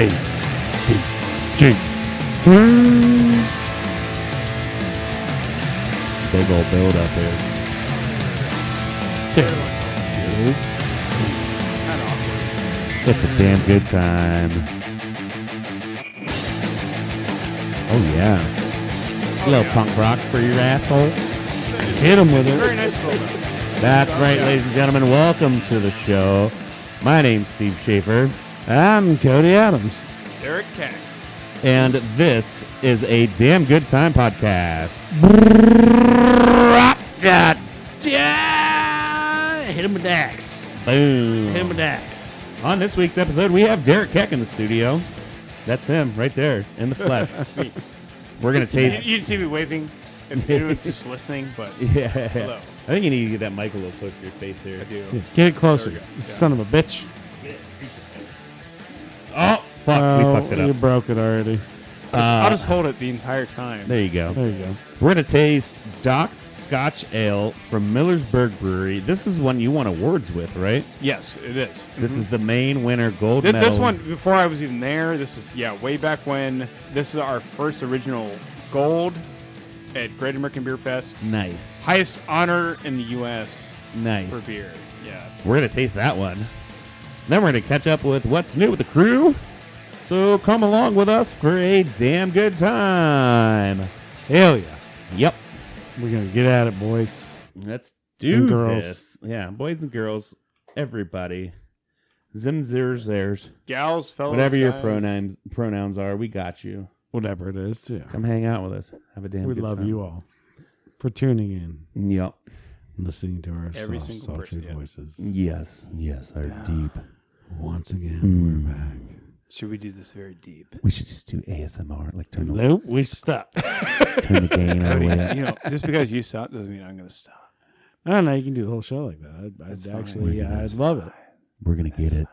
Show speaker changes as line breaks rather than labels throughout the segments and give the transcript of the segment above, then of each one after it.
A-D-G.
Big old build up here.
Kind of awkward.
It's a damn good time. Oh, yeah. A little punk rock for your asshole.
Hit him with it.
Very nice program.
That's right, ladies and gentlemen. Welcome to the show. My name's Steve Schaefer.
I'm Cody Adams.
Derek Keck.
And this is a damn good time podcast.
Hit him with the axe.
Boom.
Hit him with the axe.
On this week's episode, we have Derek Keck in the studio. That's him right there in the flesh. We're going to taste.
You'd see me waving if you were just listening, but
Yeah.
hello.
I think you need to get that mic a little closer to your face here.
I do.
Yeah, get it closer.
There we go.
You
Yeah.
son of a bitch.
Oh, fuck. We fucked it
You
up.
broke it already.
I'll just hold it the entire time.
There you go.
There you go.
We're going to taste Doc's Scotch Ale from Millersburg Brewery. This is one you won awards with, right?
Yes, it is.
This is the main winner, gold medal.
This one, before I was even there, this is, way back when. This is our first original gold at Great American Beer Fest.
Nice.
Highest honor in the U.S.
Nice.
for beer. Yeah.
We're going to taste that one. Then we're going to catch up with what's new with the crew. So come along with us for a damn good time.
Hell yeah.
Yep.
We're going to get at it, boys.
Let's do
And girls.
this. Yeah, boys and girls, everybody. Zim, zers, theirs.
Gals, fellas,
Whatever your
guys.
pronouns are, we got you.
Whatever it is. Yeah.
Come hang out with us. Have a damn
We
good
love
time.
you all for tuning in,
Yep.
listening to our
Every
soft,
single
sultry
person, yeah.
voices.
Yes, our deep.
Once again, we're back.
Should we do this very deep?
We should just do ASMR, like turn the
Nope, we stopped.
gain our way.
Just because you stop doesn't mean I'm going to stop.
I don't know. You can do the whole show like that.
That's
I'd
fine.
actually, I'd love it.
We're gonna get it.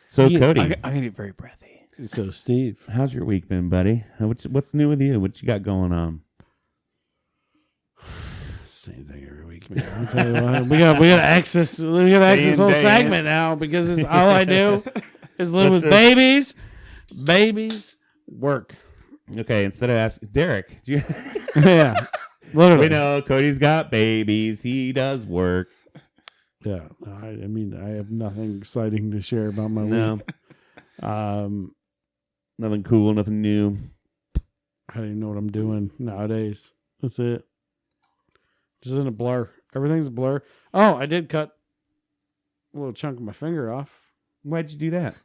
So
Yeah,
Cody,
I'm going to get very breathy.
So, Steve,
how's your week been, buddy? What's new with you? What you got going on?
same thing every week, man. I'll tell you what, we got access. We got access this whole
day in.
segment now because it's all I do is live with
What's
babies, work.
Okay, instead of asking Derek, do you?
Yeah, literally.
We know Cody's got babies. He does work.
Yeah, I mean, I have nothing exciting to share about my
No,
week.
nothing cool, nothing new.
I don't even know what I'm doing nowadays. That's it. Just in a blur. Everything's a blur. Oh, I did cut a little chunk of my finger off.
Why'd you do that?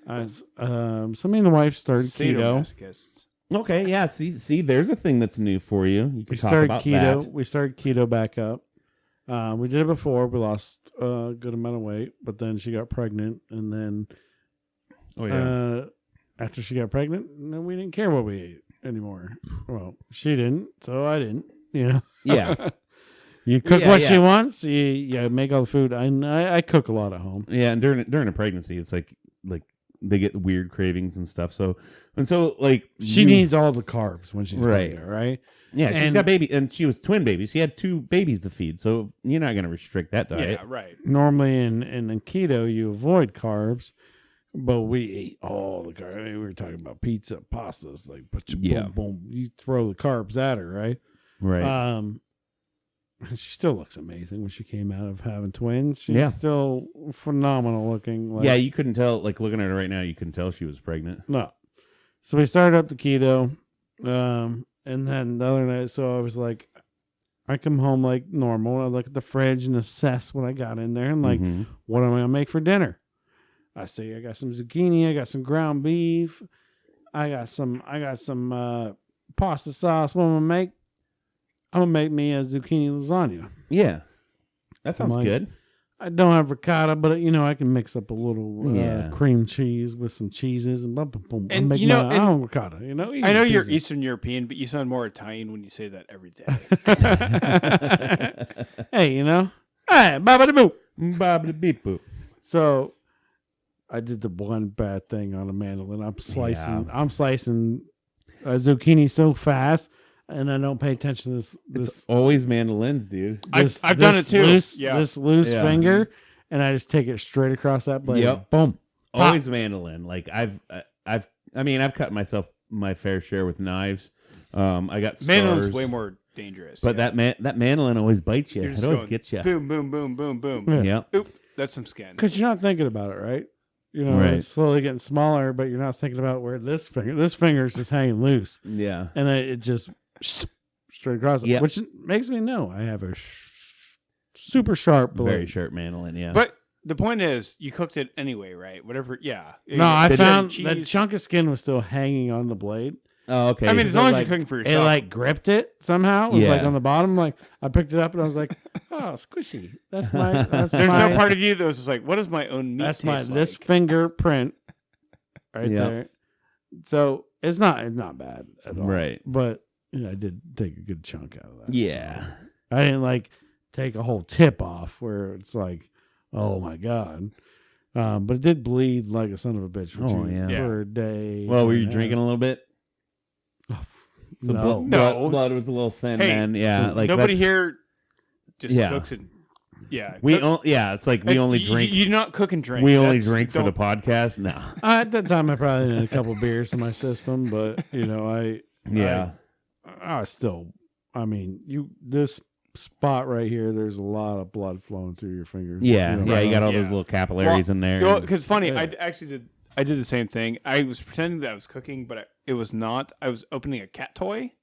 So me and the wife started keto.
Sadomasochists.
Okay, yeah. See, there's a thing that's new for you. You can
We
talk
started
about
keto.
that.
We started keto back up. We did it before. We lost a good amount of weight, but then she got pregnant, and then
Oh
after she got pregnant, then we didn't care what we ate anymore. Well, she didn't, so I didn't. You know.
yeah,
You cook
Yeah,
what
yeah.
she wants. You make all the food. I cook a lot at home.
yeah. And during a pregnancy, it's like they get weird cravings and stuff. So like
She
you-
needs all the carbs when she's
Right.
pregnant, right?
Yeah, she's
and-
got baby, and she was twin babies. She had 2 babies to feed, so you're not going to restrict that diet.
Yeah, right.
Normally in keto you avoid carbs, but we ate all the carbs. I mean, we were talking about pizza, pastas, like
Yeah.
boom, boom. You throw the carbs at her, right?
Right.
And she still looks amazing when she came out of having twins. She's
Yeah.
still phenomenal looking. Like,
Yeah, you couldn't tell. Like looking at her right now, you couldn't tell she was pregnant.
No. So we started up the keto. And then the other night, so I was like, I come home like normal. I look at the fridge and assess what I got in there and like,
Mhm.
what am I going to make for dinner? I see I got some zucchini. I got some ground beef. I got some pasta sauce. What am I going to make? I'm going to make me a zucchini lasagna.
Yeah, that sounds
Like-
good.
I don't have ricotta, but I can mix up a little
Yeah.
cream cheese with some cheeses and blah, blah, blah.
And,
make
you know,
my own ricotta.
I know you're
easy peasy.
Eastern European, but you sound more Italian when you say that every day.
Hey, hey, baba-da-boo.
Bobbity beep boop.
So I did the one bad thing on a mandolin. I'm slicing zucchini so fast, and I don't pay attention to this.
It's always mandolins, dude.
I've done it too.
Loose,
Yeah.
This loose
Yeah.
finger, and I just take it straight across that blade.
Yep.
Boom.
always mandolin. Like I've cut myself my fair share with knives. I got scars.
Mandolin's way more dangerous.
But that mandolin always bites you.
You're
It
just
always
going
gets you.
Boom, boom, boom, boom, boom.
Yeah.
Yep.
Oop, that's some skin.
Because you're not thinking about it, right? You know,
Right.
it's slowly getting smaller, but you're not thinking about where this finger is just hanging loose.
Yeah.
And it just straight across it,
Yep.
which makes me know I have a super sharp blade.
Very sharp mandolin. Yeah.
But the point is, you cooked it anyway, right? Whatever. Yeah.
No, I
Fish
found
and cheese.
that chunk of skin was still hanging on the blade.
oh, okay.
I mean, as long as
like-
you're cooking for
It
yourself.
like gripped it somehow. It was like
Yeah.
on the bottom. Like I picked it up and I was like, "Oh, squishy." That's my. That's
There's
my,
no part of you that was just like, what is my own meat
That's my
taste
this
like?
fingerprint right
Yeah.
there. So it's not bad at all.
Right.
But I did take a good chunk out of that.
Yeah.
So I didn't like take a whole tip off where it's like, oh my god. But it did bleed like a son of a bitch for,
Oh, yeah.
for a day.
Well, were
and
you
a
drinking a little bit?
half.
The
No.
No.
blood was a little thin,
Hey,
man. Yeah. Like
Nobody
that's-
here just
Yeah.
cooks and yeah.
It's like we only drink.
You not cook and drink.
We only
That's-
drink for the
don't-
podcast. No.
At that time, I probably had a couple beers in my system, but
Yeah.
I still, I mean, this spot right here, there's a lot of blood flowing through your fingers.
Yeah.
You know,
Yeah. You got all
Yeah.
those little capillaries in there.
Because funny,
Yeah.
I actually did. I did the same thing. I was pretending that I was cooking, but it was not. I was opening a cat toy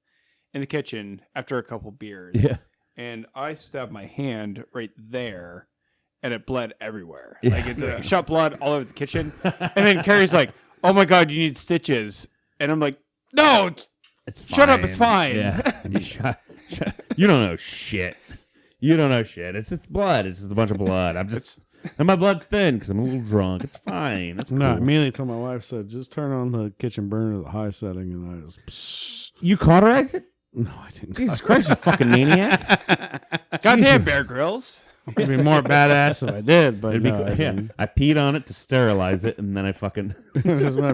in the kitchen after a couple beers.
Yeah.
And I stabbed my hand right there, and it bled everywhere.
Yeah.
Like it's shot blood all over the kitchen. And then Carrie's like, "Oh my god, you need stitches." And I'm like, "No,
It's
Shut up, it's fine.
Yeah. You don't know shit. You don't know shit. It's just blood. It's just a bunch of blood. And my blood's thin because I'm a little drunk. It's fine. It's cool.
No, I immediately told my wife, said, just turn on the kitchen burner to the high setting, and I was,
You cauterized it?
no, I didn't.
Jesus Christ, you fucking maniac.
goddamn Bear Grylls."
It'd be more badass if I did, but
It'd be
no,
cool.
I
Yeah.
didn't.
I peed on it to sterilize it, and then I fucking.
This is when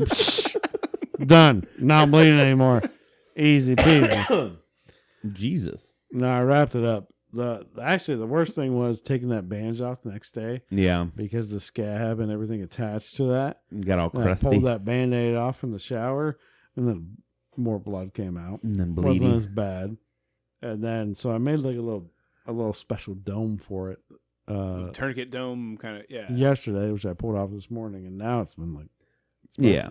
I'm done. Not bleeding anymore. Easy peasy.
Jesus.
No, I wrapped it up. Actually, the worst thing was taking that bandage off the next day
Yeah.
because the scab and everything attached to that.
Got all
And I
crusty.
pulled that Band-Aid off in the shower, and then more blood came out.
And then
Wasn't
bleeding.
as bad. And then, so I made like a little special dome for it
Tourniquet dome kind of, yeah.
yesterday, which I pulled off this morning, and now it's been like,
Yeah.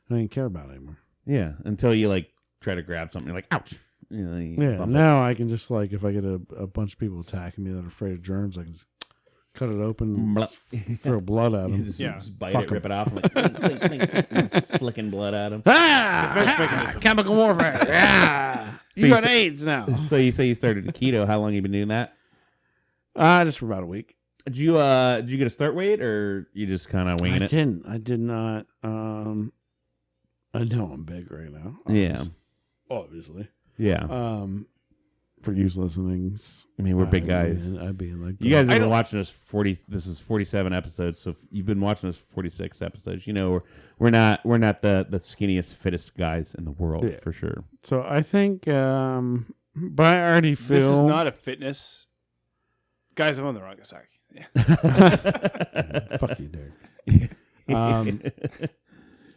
I didn't care about it anymore.
Yeah. Until you like try to grab something, you're like, ouch. You know, you
Yeah,
bump it.
now I can just like, if I get a bunch of people attacking me that are afraid of germs, I can just cut it open, and
Blah.
just throw blood at
You
them.
just,
Yeah.
just bite
Fuck
it,
'em.
rip it off, and like, clink, clink, clink, just flicking blood at him.
Defense mechanism.
Chemical warfare. Yeah.
So
You
you
got
say-
AIDS now.
So you say you started the keto. How long you been doing that?
Just for about a week.
Did you get a start weight, or you just kind of winging
I
it?
didn't. I did not. I know I'm big right now.
Yeah.
Obviously.
Yeah.
For you listening,
I mean, we're big guys.
I'd be in like
You guys
I
have been
don't-
watching us 40. This is 47 episodes. So if you've been watching us 46 episodes, you know we're not the skinniest, fittest guys in the world
Yeah.
for sure.
So I think, but I already feel
This is not a fitness. Guys, I'm on the wrong side. Yeah.
Fuck you, Derek.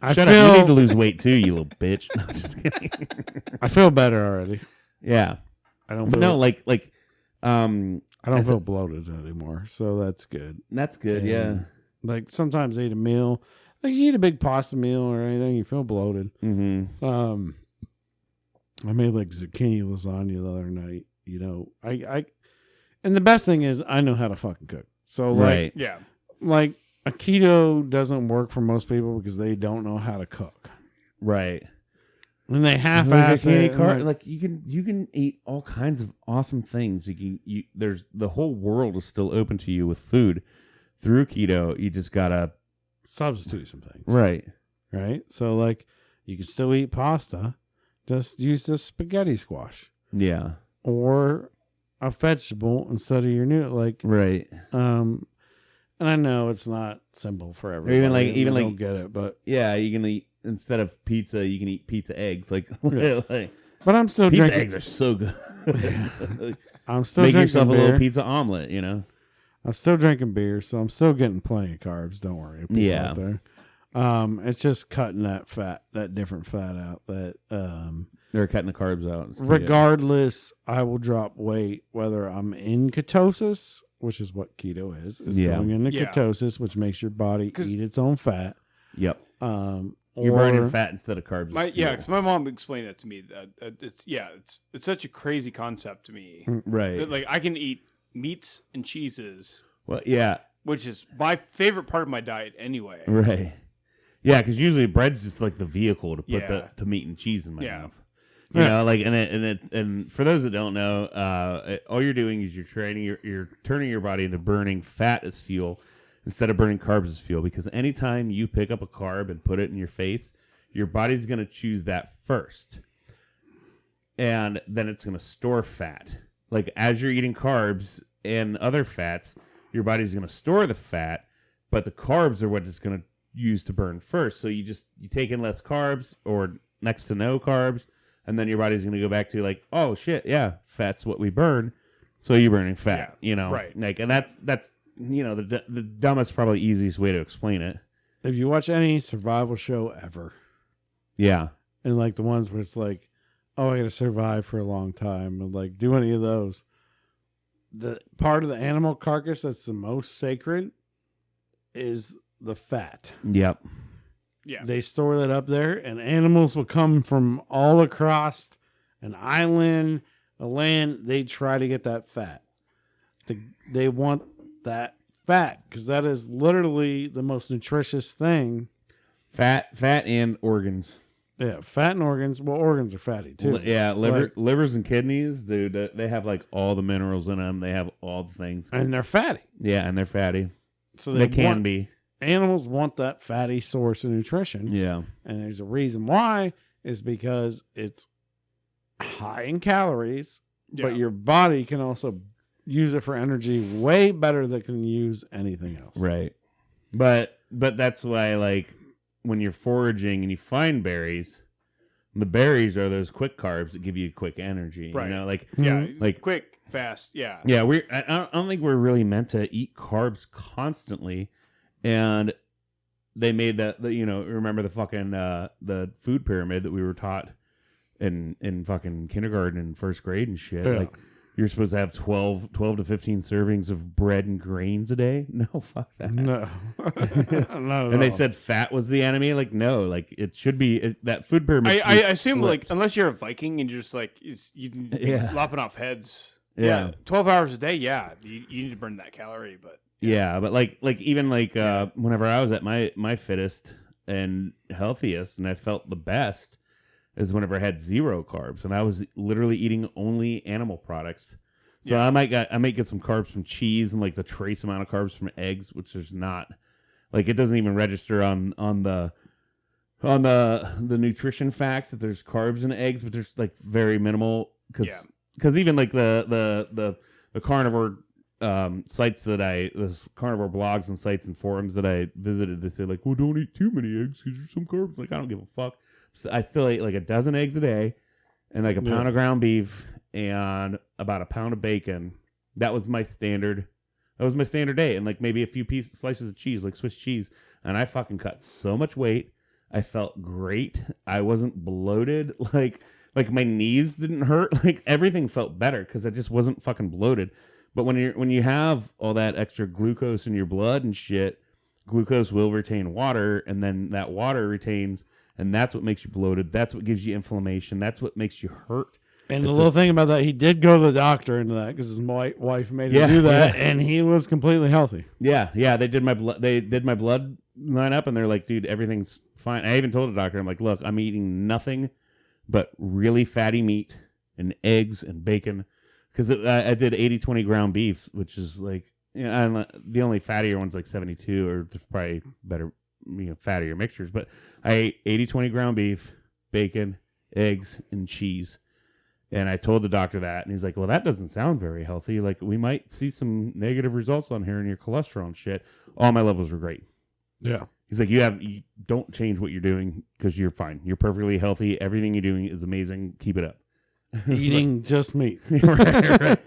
I
Shut
feel,
up! You need to lose weight too, you little bitch. No, just kidding.
I feel better already.
Yeah,
I don't.
but
Feel,
no, like
I don't
as
feel bloated anymore, so that's good.
that's good. Yeah.
And, like sometimes I eat a meal, like you eat a big pasta meal or anything, you feel bloated.
Mm-hmm.
I made like zucchini lasagna the other night. You know, I and the best thing is I know how to fucking cook. So like,
Right.
Yeah.
like a keto doesn't work for most people because they don't know how to cook.
Right.
And they half-ass it. and
Like you can eat all kinds of awesome things. There's the whole world is still open to you with food through keto. You just gotta
substitute some things.
right.
Right? So like you can still eat pasta, just use the spaghetti squash
Yeah.
or a vegetable instead of your noodle. Like
Right.
and I know it's not simple for everyone.
even like-
don't get it, but
Yeah. You can eat instead of pizza. You can eat pizza eggs. Like,
Yeah.
like
but I'm still
pizza
drinking.
eggs are so good.
I'm still
Make
drinking
yourself a
beer.
little pizza omelet. You know.
I'm still drinking beer, so I'm still getting plenty of carbs. Don't worry, people
Yeah.
out there. It's just cutting that different fat out. That
They're cutting the carbs out. It's keto.
regardless, I will drop weight whether I'm in ketosis, which is what keto is going into ketosis, which makes your body eat its own fat.
Yep.
You're
burning fat instead of carbs.
Because my mom explained that to me. That it's such a crazy concept to me.
Right.
That, like I can eat meats and cheeses.
Well, yeah.
Which is my favorite part of my diet anyway.
Right. Yeah, because usually bread's just like the vehicle to put the meat and cheese in my mouth. You know, like and for those that don't know, all you're doing is you're turning your body into burning fat as fuel instead of burning carbs as fuel. Because anytime you pick up a carb and put it in your face, your body's going to choose that first, and then it's going to store fat. Like as you're eating carbs and other fats, your body's going to store the fat, but the carbs are what it's going to use to burn first. So you take in less carbs or next to no carbs. And then your body's going to go back to like, oh shit, yeah, fat's what we burn, so you're burning fat,
right?
Like, and that's the dumbest, probably easiest way to explain it.
If you watch any survival show ever,
yeah,
and like the ones where it's like, oh, I got to survive for a long time, and like do any of those, the part of the animal carcass that's the most sacred is the fat.
Yep.
Yeah.
They store that up there, and animals will come from all across an island, a land. They try to get that fat. They want that fat because that is literally the most nutritious thing.
Fat and organs.
Yeah, fat and organs. Well, organs are fatty too.
Livers and kidneys, dude. They have like all the minerals in them. They have all the things,
and they're fatty.
Yeah, and they're fatty.
So
they can be.
Animals want that fatty source of nutrition.
Yeah.
And there's a reason why is because it's high in calories, but your body can also use it for energy way better than it can use anything else.
Right. But that's why, like, when you're foraging and you find berries, the berries are those quick carbs that give you quick energy.
Right.
You know, like,
like quick, fast. Yeah.
Yeah. I don't think we're really meant to eat carbs constantly. And they made that, remember the fucking, the food pyramid that we were taught in fucking kindergarten and first grade and shit.
Yeah.
Like, you're supposed to have 12 to 15 servings of bread and grains a day. No, fuck that.
No.
And they said fat was the enemy. Like, no, like it should be that food pyramid.
I assume flipped. Like, unless you're a Viking and you're just like, lopping off heads.
Yeah.
12 hours a day. Yeah. You need to burn that calorie, but.
Yeah, but like even like whenever I was at my fittest and healthiest and I felt the best is whenever I had 0 carbs and I was literally eating only animal products. So I might get some carbs from cheese and like the trace amount of carbs from eggs, which there's not, like it doesn't even register on the nutrition facts that there's carbs in eggs, but there's like very minimal because even like the carnivore sites the carnivore blogs and sites and forums that I visited, they say like, well, don't eat too many eggs because there's some carbs. Like, I don't give a fuck. So I still ate like a dozen eggs a day and like a pound of ground beef and about a pound of bacon. That was my standard day. And like maybe a few slices of cheese, like Swiss cheese. And I fucking cut so much weight. I felt great. I wasn't bloated. Like my knees didn't hurt. Like everything felt better because I just wasn't fucking bloated. But when you have all that extra glucose in your blood and shit, glucose will retain water, and then that water retains, and that's what makes you bloated. That's what gives you inflammation. That's what makes you hurt.
And the little thing about that, he did go to the doctor into that because his wife made him do that, and he was completely healthy.
Yeah. They did my blood. They did my blood line up, and they're like, dude, everything's fine. I even told the doctor, I'm like, look, I'm eating nothing but really fatty meat and eggs and bacon. Because I did 80-20 ground beef, which is like, the only fattier one's like 72, or there's probably better, fattier mixtures. But I ate 80-20 ground beef, bacon, eggs, and cheese. And I told the doctor that, and he's like, well, that doesn't sound very healthy. Like, we might see some negative results on here in your cholesterol and shit. All my levels were great.
Yeah.
He's like, you don't change what you're doing because you're fine. You're perfectly healthy. Everything you're doing is amazing. Keep it up.
Eating just meat.
right.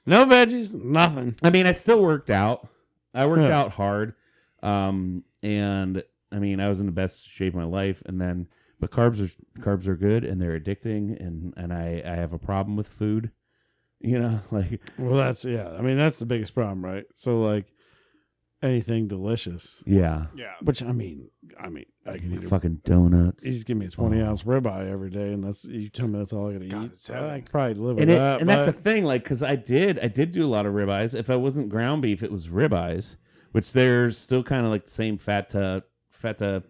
No veggies, nothing.
I mean, I still worked out. I worked out hard. And I mean, I was in the best shape of my life, and then, but carbs are good, and they're addicting, and I have a problem with food, you know, like.
Well, that's I mean, that's the biggest problem, right? So like anything delicious.
Yeah.
Which I mean, I can eat
fucking donuts.
You just give me a 20-ounce ribeye every day, and you tell me that's all I gotta
God,
eat. So I could probably live with
And
that.
and that's the thing, like, because I did do a lot of ribeyes. If I wasn't ground beef, it was ribeyes, which they're still kind of like the same fat to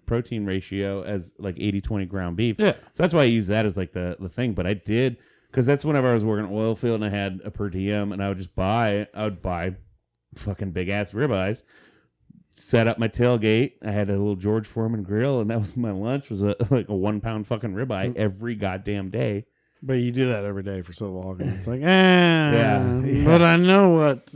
protein ratio as like 80-20 ground beef.
Yeah.
So that's why I use that as like the thing. But I did, because that's whenever I was working oil field and I had a per diem, and I would buy fucking big ass ribeyes, set up my tailgate. I had a little George Foreman grill, and that was my lunch, was like a 1 pound fucking ribeye every goddamn day.
But you do that every day for so long, and it's like,
Yeah.
But I know what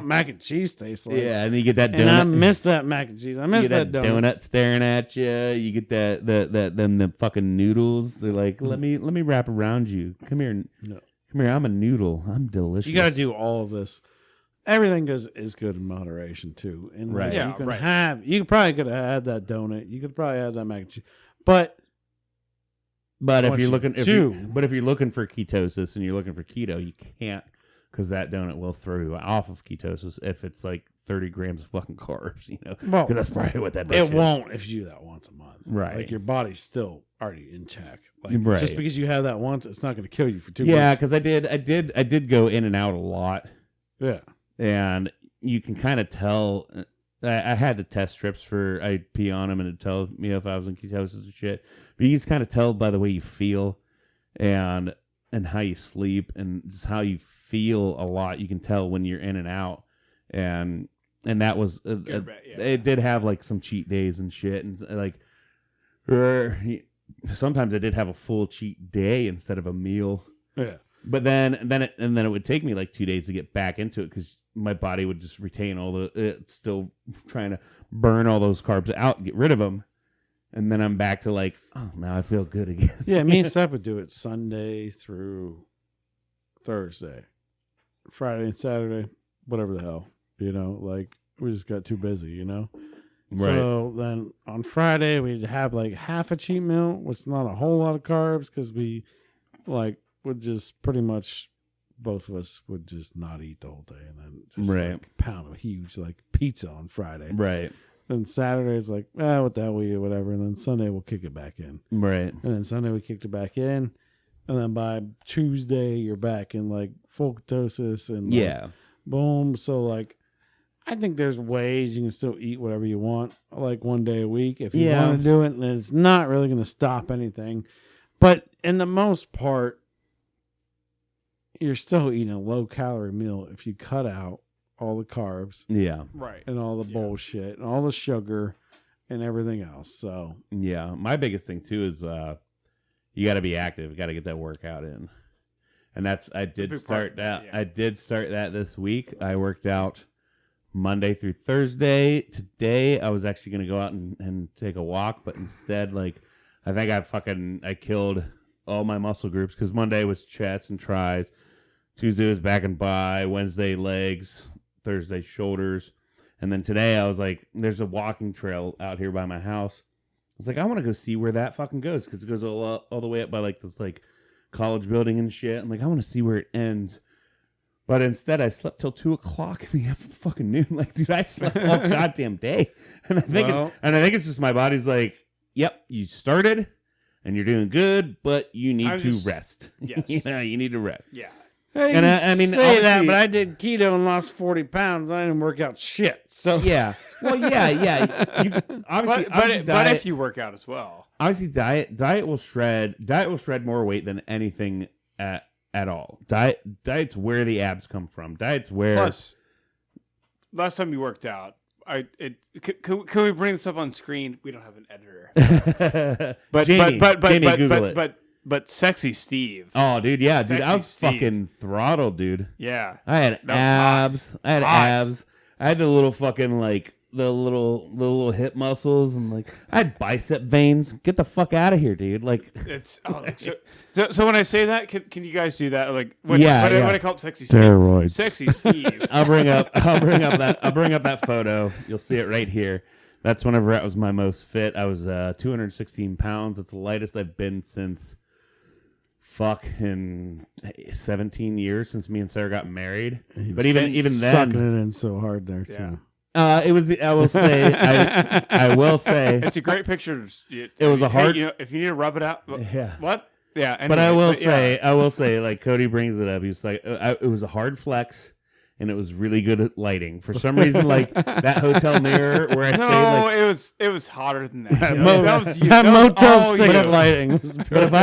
mac and cheese tastes like.
Yeah, and you get that donut.
And I miss that mac and cheese. I miss
You get
that
donut staring at you. You get the fucking noodles. They're like, let me wrap around you. Come here.
No.
Come here. I'm a noodle. I'm delicious.
You got to do all of this. Everything is good in moderation too. And
Right.
you can you probably could have had that donut. You could probably have that mac and cheese. But
if you're looking for ketosis and you're looking for keto, you can't, because that donut will throw you off of ketosis if it's like 30 grams of fucking carbs, you know.
Well,
because that's probably what that
it won't if you do that once a month.
Right.
Like your body's still already in check. Like
Right.
just because you have that once, it's not going to kill you for 2
Yeah,
weeks.
because I did go in and out a lot.
Yeah.
And you can kind of tell. I had to test strips I'd pee on them and it'd tell me if I was in ketosis and shit. But you just kind of tell by the way you feel and how you sleep and just how you feel a lot. You can tell when you're in and out. And that was, it did have like some cheat days and shit. And like, sometimes I did have a full cheat day instead of a meal.
Yeah.
But then it would take me like 2 days to get back into it because my body would just retain it's still trying to burn all those carbs out and get rid of them. And then I'm back to like, oh, now I feel good again.
Yeah, me and Seth would do it Sunday through Thursday, Friday and Saturday, whatever the hell, you know, like we just got too busy, you know?
Right.
So then on Friday we'd have like half a cheat meal, which is not a whole lot of carbs because we like would just pretty much both of us would just not eat the whole day and then just like pound a huge like pizza on Friday.
Right.
Then Saturday's like, what the hell we eat, whatever. And then Sunday we'll kick it back in.
Right.
And then Sunday we kicked it back in. And then by Tuesday you're back in like full ketosis and like, boom. So like I think there's ways you can still eat whatever you want, like one day a week if you want to do it, and it's not really going to stop anything. But in the most part, you're still eating a low-calorie meal if you cut out all the carbs.
Yeah.
Right.
And all the bullshit and all the sugar and everything else. So
yeah, my biggest thing too is you got to be active. You got to get that workout in. And I did start that. Yeah. I did start that this week. I worked out Monday through Thursday. Today I was actually going to go out and take a walk, but instead, like, I think I killed all my muscle groups because Monday was chest and tris, Tuesday was back and bi, Wednesday legs, Thursday shoulders, and then today I was like, there's a walking trail out here by my house. I was like, I want to go see where that fucking goes because it goes all the way up by like this like college building and shit. I'm like, I want to see where it ends. But instead, I slept till 2:00 in the fucking noon. Like, dude, I slept all goddamn day, and I think it's just my body's like, yep, you started, and you're doing good, but you need to rest.
Yes,
you need to rest.
Yeah.
Hey,
and I mean,
say that, but I did keto and lost 40 pounds. I didn't work out shit. So
yeah, well, yeah. You, obviously,
but if you work out as well,
obviously, diet will shred more weight than anything at all. Diet's where the abs come from. Diet's where.
Plus, last time you worked out, can we bring this up on screen? We don't have an editor.
Jamie, Google it.
But sexy Steve.
Oh, dude, yeah, dude, I was
Steve.
fucking throttled, dude.
Yeah,
I had abs. I had abs. I had the little fucking like the little hip muscles and like I had bicep veins. Get the fuck out of here, dude. Like
it's so when I say that, can you guys do that? Like what I call it sexy Steve.
Steroids.
Sexy Steve.
I'll bring up that photo. You'll see it right here. That's whenever I was my most fit. I was 216 pounds. It's the lightest I've been since fucking 17 years since me and Sarah got married. But even then,
sucking it in so hard there too.
It was. I will say. I will say.
It's a great picture.
It was a hard.
Hey, if you need to rub it out.
Yeah.
What? Yeah. Anyway,
but I will say, like Cody brings it up. He's like, it was a hard flex, and it was really good at lighting. For some reason, like that hotel mirror where I stayed.
No,
like,
it was hotter than that.
That Motel 6 lighting.
But if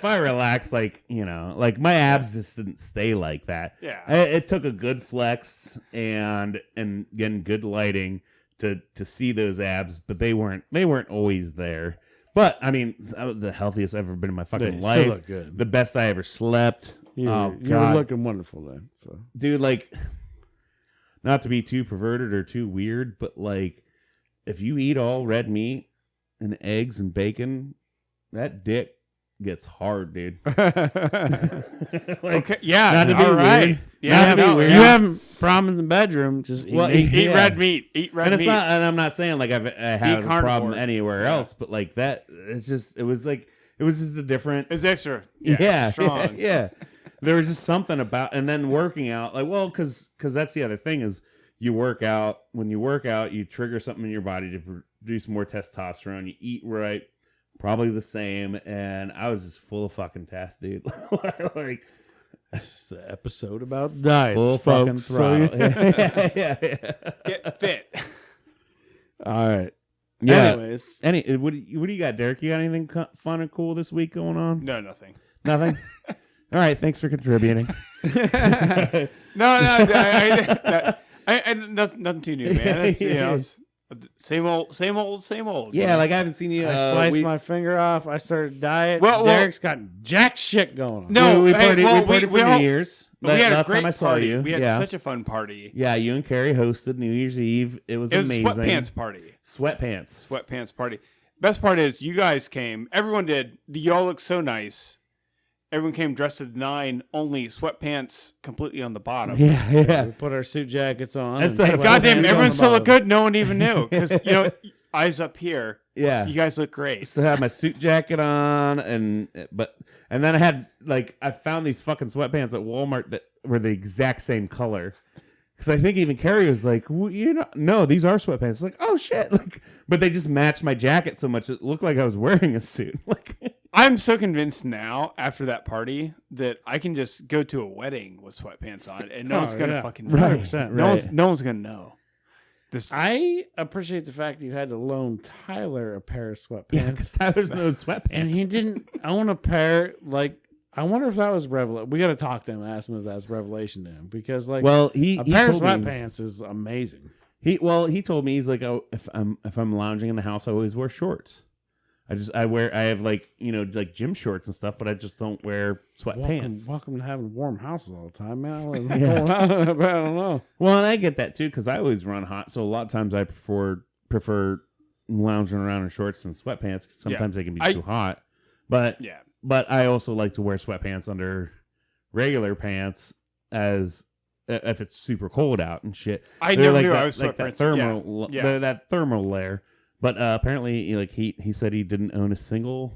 I relaxed, like like my abs just didn't stay like that.
Yeah.
It took a good flex and again good lighting to see those abs, but they weren't always there. But I mean, I was the healthiest I've ever been in my fucking life.
Still look good.
The best I ever slept.
You were looking wonderful then. So,
dude, like, not to be too perverted or too weird, but like, if you eat all red meat and eggs and bacon, that dick gets hard, dude.
Okay, yeah,
not to be weird.
Yeah,
not to be weird.
You have a problem in the bedroom. Just
eat red meat. Eat red
and
meat.
And I'm not saying like I have a problem anywhere else, but like that, it was just a different.
It's extra.
Yeah,
strong.
yeah. There was just something about, and then working out, like, well, because that's the other thing is you work out. When you work out, you trigger something in your body to produce more testosterone. You eat right, probably the same, and I was just full of fucking test, dude. Like,
this is the episode about diets,
full fucking throttle. Yeah.
Get fit.
All right.
Yeah.
Anyways,
what do you got, Derek? You got anything fun or cool this week going on?
No, nothing.
Nothing. All right, thanks for contributing.
No, nothing too new, man. It's, same old.
Yeah, like I haven't seen you.
I sliced my finger off. I started diet.
Well,
Derek's got jack shit going on.
No,
we partied for New Year's.
We had a
last
great
time I saw
party.
you.
We had such a fun party.
Yeah, you and Carrie hosted New Year's Eve. It was amazing.
Sweatpants party.
Sweatpants
Party. Best part is you guys came. Everyone did. Y'all look so nice. Everyone came dressed to the nine, only sweatpants completely on the bottom.
Yeah.
We put our suit jackets on.
Goddamn, everyone still looked good. No one even knew. Because, eyes up here.
Yeah.
You guys look great.
Still had my suit jacket on, and then I found these fucking sweatpants at Walmart that were the exact same color. Because I think even Carrie was like, no, these are sweatpants. It's like, oh shit! Like, but they just matched my jacket so much it looked like I was wearing a suit. Like,
I'm so convinced now after that party that I can just go to a wedding with sweatpants on, and no one's gonna fucking know.
100%,
No one's gonna know.
I appreciate the fact that you had to loan Tyler a pair of sweatpants.
Yeah, because Tyler's no sweatpants,
and he didn't own a pair. Like, I wonder if that was revelation. We got to talk to him, ask him if that's revelation to him, because like,
he
a pair of
told me,
sweatpants is amazing.
He told me, he's like, oh, if I'm lounging in the house, I always wear shorts. I have like gym shorts and stuff, but I just don't wear sweatpants.
Welcome to having warm houses all the time, man. I don't know.
Well, and I get that too because I always run hot, so a lot of times I prefer lounging around in shorts and sweatpants. Cause sometimes they can be too hot, but I also like to wear sweatpants under regular pants as if it's super cold out and shit.
I never knew I was
like that thermal that thermal layer. But apparently, like he said he didn't own a single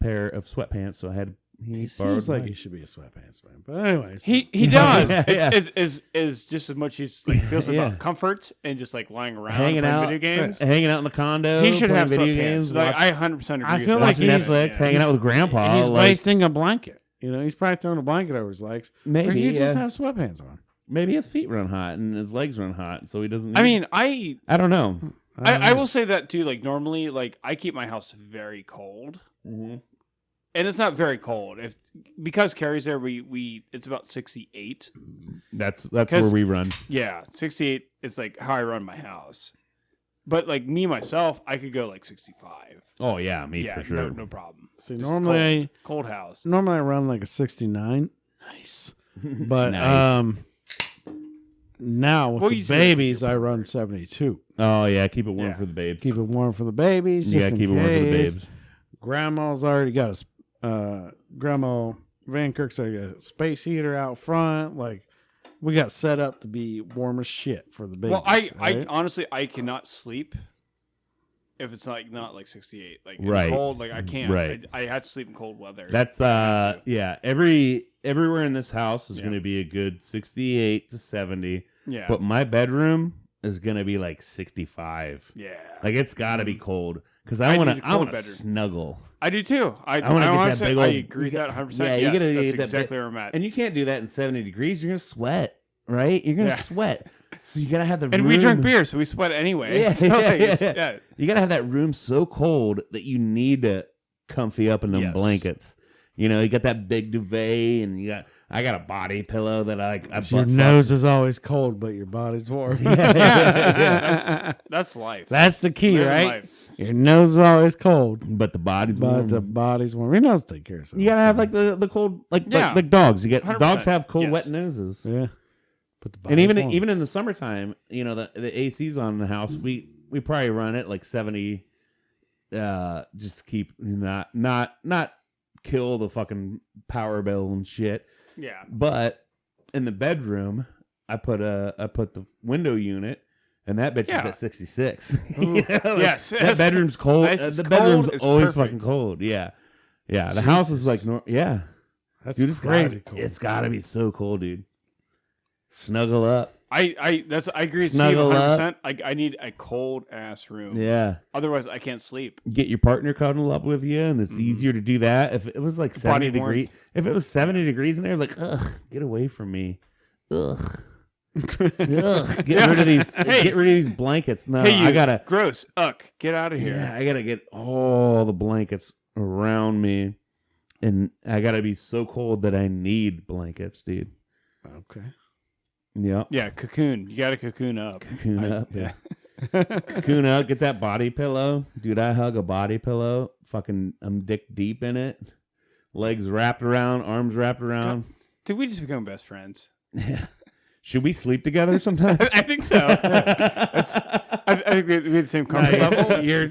pair of sweatpants, so he
seems like he should be a sweatpants man. But anyways,
he does. It's just as much as like feels about comfort and just like lying around
hanging out
video games,
hanging out in the condo.
He should have
video
games. Like, I 100% agree.
I feel
with
like
watching Netflix, hanging out with Grandpa.
He's wasting a blanket. He's probably throwing a blanket over his legs.
Maybe
he just have sweatpants on.
Maybe his feet run hot and his legs run hot, so he doesn't.
I
don't know.
I will say that too. Like normally, like I keep my house very cold, and it's not very cold. Because Carrie's there, we it's about 68.
That's where we run.
Yeah, 68 is like how I run my house. But like me myself, I could go like 65.
Oh yeah, for sure,
no problem.
See, normally
cold house.
Normally I run like a 69. Nice, but
nice.
Now with the babies, I run 72.
Oh yeah, keep it warm for the babes.
Keep it warm for the babies.
Yeah, keep it warm for the babes.
Grandma's already got Grandma Van Kirk's already got a space heater out front. Like We got set up to be warm as shit for the babies.
Well, I
right?
honestly I cannot sleep if it's not like 68. Like in
Right.
cold, like I can't.
Right.
I have to sleep in cold weather.
That's yeah. Everywhere in this house is going to be a good 68 to 70.
yeah.
But my bedroom is going to be like 65.
yeah.
Like it's got to be cold because
I
I want
need a
to
cold bedroom.
snuggle.
I do too. I
wanna get that
honestly,
big
I
old-
agree with that 100%.
Yeah, you
yes,
gotta
that's
get that
exactly where I'm at.
And you can't do that in 70 degrees. You're going to sweat, right? You're going to
Yeah.
sweat. So you got to have the
And
room.
we drink beer, so we sweat anyway.
Yeah,
So, like,
yeah,
it's-
yeah.
yeah.
You got to have that room so cold that you need to comfy up in them
Yes.
blankets. You know, you got that big duvet, and I got a body pillow that I
Your
butt
nose is always cold, but your body's warm.
Yes. That's life.
That's the key,
Living
right?
life.
Your nose is always cold,
but the body's
but
warm.
the body's warm. Your nose take care of itself.
You gotta have like the cold
Yeah.
like dogs. You get
100%.
dogs have cold
Yes.
wet noses,
Yeah. But the
and even
body's warm.
even in the summertime, you know the AC's on in the house. We probably run it like 70, just to keep not kill the fucking power bill and shit.
Yeah.
But in the bedroom, I put the window unit, and that bitch is
Yeah.
at 66. You know, like,
Yes.
that bedroom's cold.
Nice, it's
The
cold,
bedroom's
it's
always
perfect.
fucking cold. Yeah, yeah. The house is like yeah.
That's
Dude, it's
crazy
gotta,
cold.
It's gotta be so cold, dude. Snuggle up.
I agree with Steve
Snuggle
100%. I need a cold ass room.
Yeah.
Otherwise, I can't sleep.
Get your partner cuddle up with you, and it's easier to do that. If it was like 70
Body warmth.
degrees, if it was 70 degrees in there, like, ugh, get away from me. Ugh. Ugh. Get rid of these.
Hey.
Get rid of these blankets. No,
Hey, you
I gotta.
gross. Get out of here.
Yeah, I gotta get all the blankets around me, and I gotta be so cold that I need blankets, dude.
Okay.
Yep.
Yeah, cocoon. You got to cocoon up.
Cocoon up.
Yeah.
Cocoon out, get that body pillow. Dude, I hug a body pillow. Fucking, I'm dick deep in it. Legs wrapped around, arms wrapped around.
Did we just become best friends?
Yeah. Should we sleep together sometime?
I think so. I think we have the same comfort level.
You're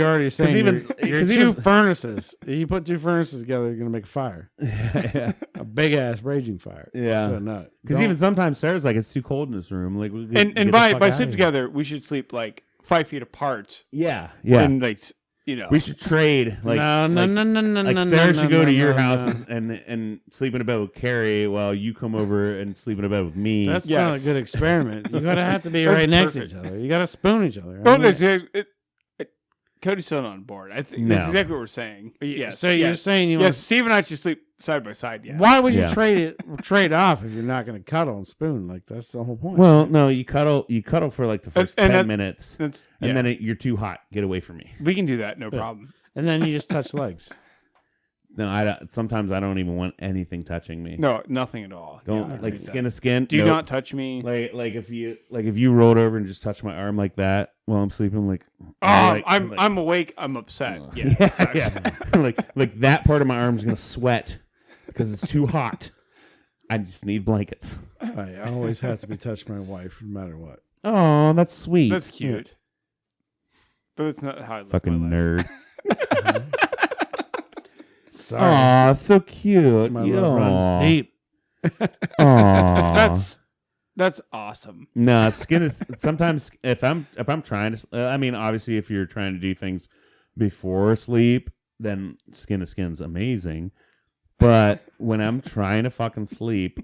already saying
even-
you're
'cause
two
even-
furnaces. You put two furnaces together, you're gonna make a fire,
Yeah.
a big ass raging fire.
Yeah.
So no,
Because
don't-
even sometimes Sarah's like, it's too cold in this room. Like, we
And
get the
by
fuck outta
sleep
here.
together, we should sleep like 5 feet apart.
Yeah. Yeah.
And like,
We should trade. Like,
no,
like,
no.
Sarah should go to your
no,
house
no.
and sleep in a bed with Carrie while you come over and sleep in a bed with me.
That's
Yes.
not a good experiment. You gotta have to be
That's
right next to
perfect.
each other. You gotta spoon each other.
Oh,
I
no,
mean,
Cody's still not on board. I think
No.
that's exactly what we're saying. Yes.
so you're
yes.
saying you
Yes,
want?
Steve and I should sleep side by side. Yeah.
Why would you
Yeah.
trade off if you're not gonna cuddle and spoon? Like that's the whole point.
Well, no, you cuddle for like the first
And
10
that-
minutes.
That's,
And
yeah.
then you're too hot. Get away from me.
We can do that. No problem.
and then you just touch legs.
No, I don't, sometimes I don't even want anything touching me.
No, nothing at all.
Don't
Yeah, I
like
agree with
skin
that.
to skin.
Do
Nope.
not touch me.
like if you rolled over and just touched my arm like that while I'm sleeping. I'm like,
I'm awake. I'm upset. Yeah.
yeah,
it sucks.
yeah. like that part of my arm is gonna sweat because it's too hot. I just need blankets.
I always have to be touched by my wife, no matter what.
Oh, that's sweet.
That's cute. But that's not how I live
Fucking
my life.
nerd.
Sorry,
Aw, so cute.
my
Yeah.
love runs deep.
Aw.
That's awesome.
No, skin is sometimes if I'm trying to. I mean, obviously, if you're trying to do things before sleep, then skin to skin's amazing. But when I'm trying to fucking sleep,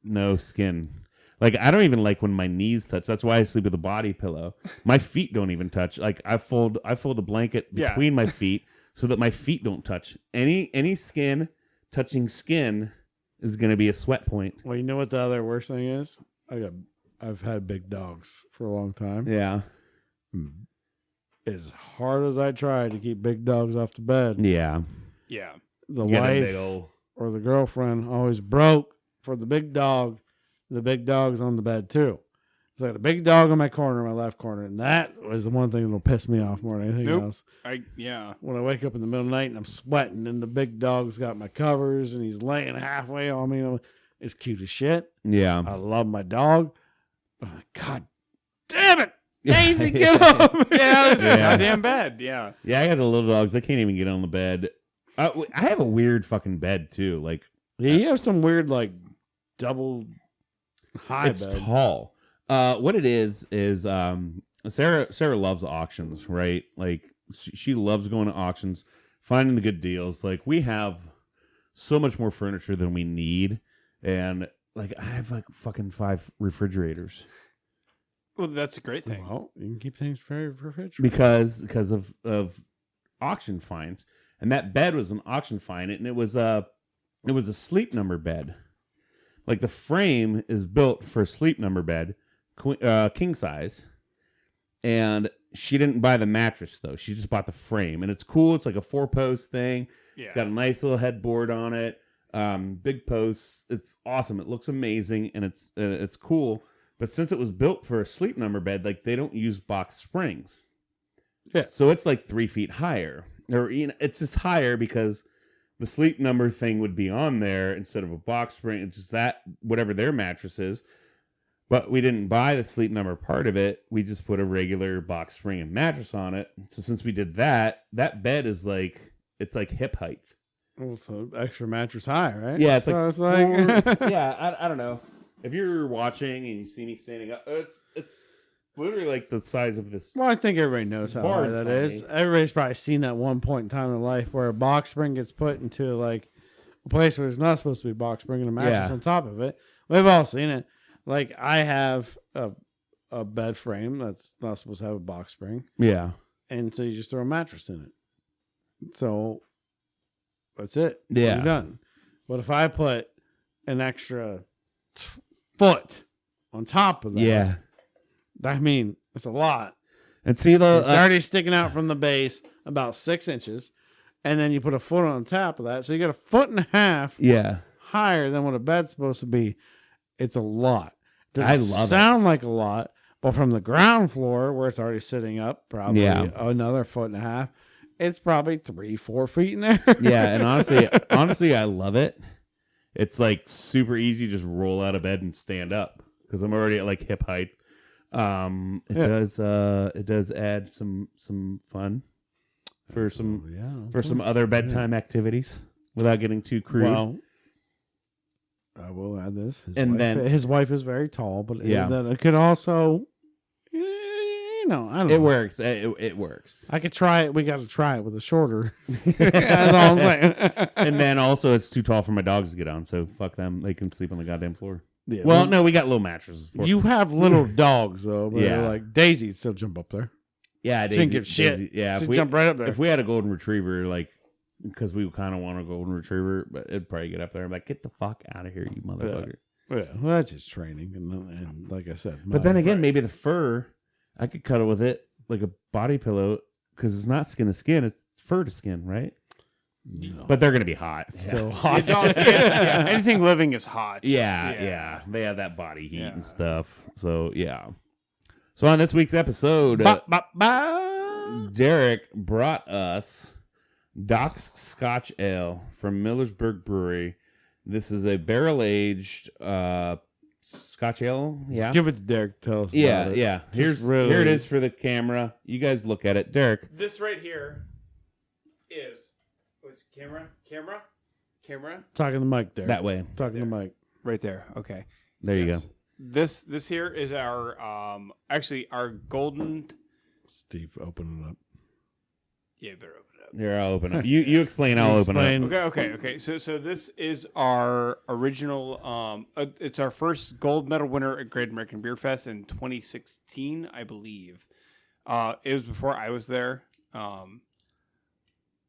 no skin. Like I don't even like when my knees touch. That's why I sleep with a body pillow. My feet don't even touch. Like I fold a blanket
Yeah.
between my feet so that my feet don't touch. Any skin touching skin is gonna be a sweat point.
Well, you know what the other worst thing is? I've had big dogs for a long time.
Yeah.
As hard as I try to keep big dogs off the bed,
Yeah.
Yeah.
the
You get a
wife
big ol'-
or the girlfriend always broke for the big dog. The big dog's on the bed too. It's like a big dog in my corner, my left corner, and that was the one thing that'll piss me off more than anything
Nope.
else.
Yeah.
When I wake up in the middle of the night and I'm sweating, and the big dog's got my covers and he's laying halfway on me. It's cute as shit.
Yeah.
I love my dog. But God damn it, Daisy, get up!
Yeah, it's
Yeah.
goddamn bad. Yeah.
Yeah, I got the little dogs. I can't even get on the bed. I have a weird fucking bed too. Like,
Yeah, you have some weird like double High
it's
bed.
tall. What it is Sarah loves auctions, right? Like she loves going to auctions, finding the good deals. Like we have so much more furniture than we need, and like I have like fucking 5 refrigerators
Well, that's a great thing.
Well, you can keep things very refrigerated.
because of auction finds, and that bed was an auction find, and it was a sleep number bed. Like the frame is built for a sleep number bed, king size. And she didn't buy the mattress, though. She just bought the frame. And it's cool. It's like a 4-post thing.
Yeah.
It's got a nice little headboard on it. Big posts. It's awesome. It looks amazing. And it's cool. But since it was built for a sleep number bed, like they don't use box springs.
Yeah.
So it's like 3 feet higher. Or it's just higher because the sleep number thing would be on there instead of a box spring. It's just that, whatever their mattress is. But we didn't buy the sleep number part of it. We just put a regular box spring and mattress on it. So since we did that, that bed is like, it's like hip height.
Well, so extra mattress high, right?
Yeah, it's
So
like yeah, I don't know. If you're watching and you see me standing up, it's literally like the size of this.
Well, I think everybody knows how high
Barn
that
for
is.
me.
Everybody's probably seen that one point in time in life where a box spring gets put into like a place where there's not supposed to be a box spring and a mattress
Yeah.
on top of it. We've all seen it. Like I have a bed frame that's not supposed to have a box spring,
Yeah.
and so you just throw a mattress in it. So that's it.
Yeah.
You're done. But if I put an extra foot on top of that,
Yeah.
I mean, it's a lot.
And see, though,
It's already sticking out from the base about 6 inches, and then you put a foot on top of that, so you got 1.5 feet
yeah.
higher than what a bed's supposed to be. It's a lot.
I
Doesn't
love it.
sound like a lot, but from the ground floor where it's already sitting up, probably
Yeah.
another 1.5 feet. It's probably 3-4 feet in there.
Yeah, and honestly, I love it. It's like super easy. Just roll out of bed and stand up because I'm already at like hip height. It does add some fun for some other bedtime activities without getting too crude.
Well, I will add this. His wife is very tall, but
Yeah.
then it could also, I don't know.
It works. It works.
I could try it. We got to try it with a shorter. That's all I'm saying.
And then also, it's too tall for my dogs to get on. So fuck them. They can sleep on the goddamn floor.
Yeah,
Well, no, we got little mattresses. For
you have little dogs though, but
Yeah.
like Daisy'd still jump up there.
yeah,
She didn't give shit.
Yeah,
She'd jump right up there.
if we had a golden retriever, like, because we kind of want a golden retriever, but it'd probably get up there and be like, get the fuck out of here, you motherfucker.
Yeah, well, that's just training, and like I said.
But then again, maybe the fur, I could cuddle with it like a body pillow because it's not skin to skin; it's fur to skin, right?
no.
But they're gonna be hot.
Still hot.
It's all, yeah, anything living is hot.
Yeah. They have that body heat
Yeah.
and stuff. So yeah. So on this week's episode, Derek brought us Doc's Scotch Ale from Millersburg Brewery. This is a barrel-aged Scotch Ale. Yeah.
Give it to Derek. Tell us.
Yeah,
about it.
yeah.
Just
Here it is for the camera. You guys look at it. Derek.
This right here is camera
Talking to the mic, Derek.
That way.
Talking to the mic.
right there. Okay.
There you go.
This here is our actually our golden.
Steve, open it up.
Yeah, you better open it up.
Here, I'll open up. You explain, I'll open up.
Okay. So this is our original. It's our first gold medal winner at Great American Beer Fest in 2016, I believe. It was before I was there.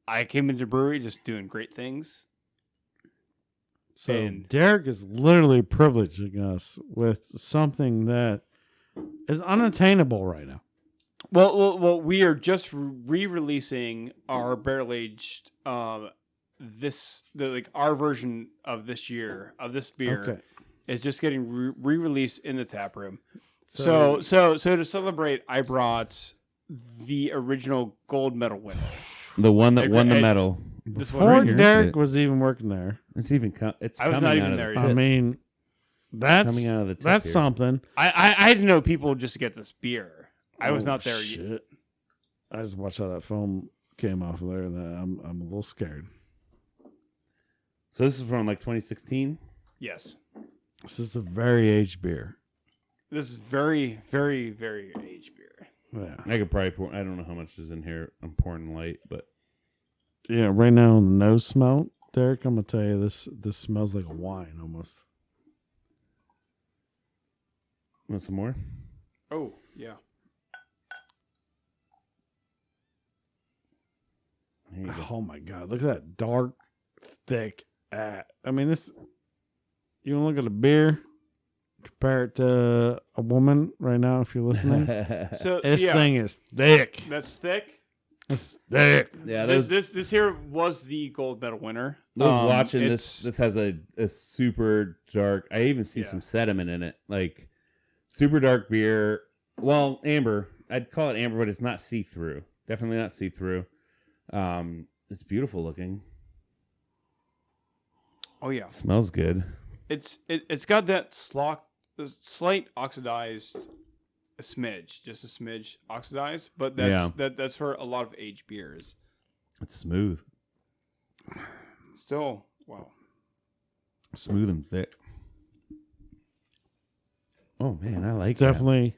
I came into the brewery just doing great things.
So
And-
Derek is literally privileging us with something that is unattainable right now.
Well, we are just re-releasing our barrel-aged our version of this year of this beer.
Okay.
Is just getting re-released in the tap room. So to celebrate, I brought the original gold medal winner.
The one that won the medal.
This
Before
one right
here.
Derek was even working there,
It's even. It's
I was
coming
not
out
even
of
there
the
yet.
I mean, that's
coming out of the tip
that's
here.
something.
I had to know people just to get this beer. I was
Oh,
not there yet.
shit. I just watched how that foam came off of there. And I'm a little scared.
So this is from like 2016.
Yes.
This is a very aged beer.
This is very, very, very aged beer.
Yeah.
I could probably pour. I don't know how much is in here. I'm pouring light, but
Yeah, right now on the nose smell, Derek, I'm gonna tell you this smells like a wine almost.
want some more?
Oh, yeah.
There you go.
Oh my god, look at that dark, thick. I mean, this. You want to look at the beer? Compare it to a woman right now, if you're listening.
So
This
yeah,
thing is thick.
that's thick.
It's thick.
Yeah,
This here was the gold medal winner.
Those watching
it's-
this has a super dark. I even see
Yeah.
some sediment in it, like super dark beer. Well, amber. I'd call it amber, but it's not see through. Definitely not see through. It's beautiful looking.
Oh yeah,
Smells good.
it's got that slight oxidized, a smidge, just a smidge oxidized, but that's for a lot of aged beers.
It's smooth,
Still, wow.
smooth and thick. Oh man, I like
It's definitely.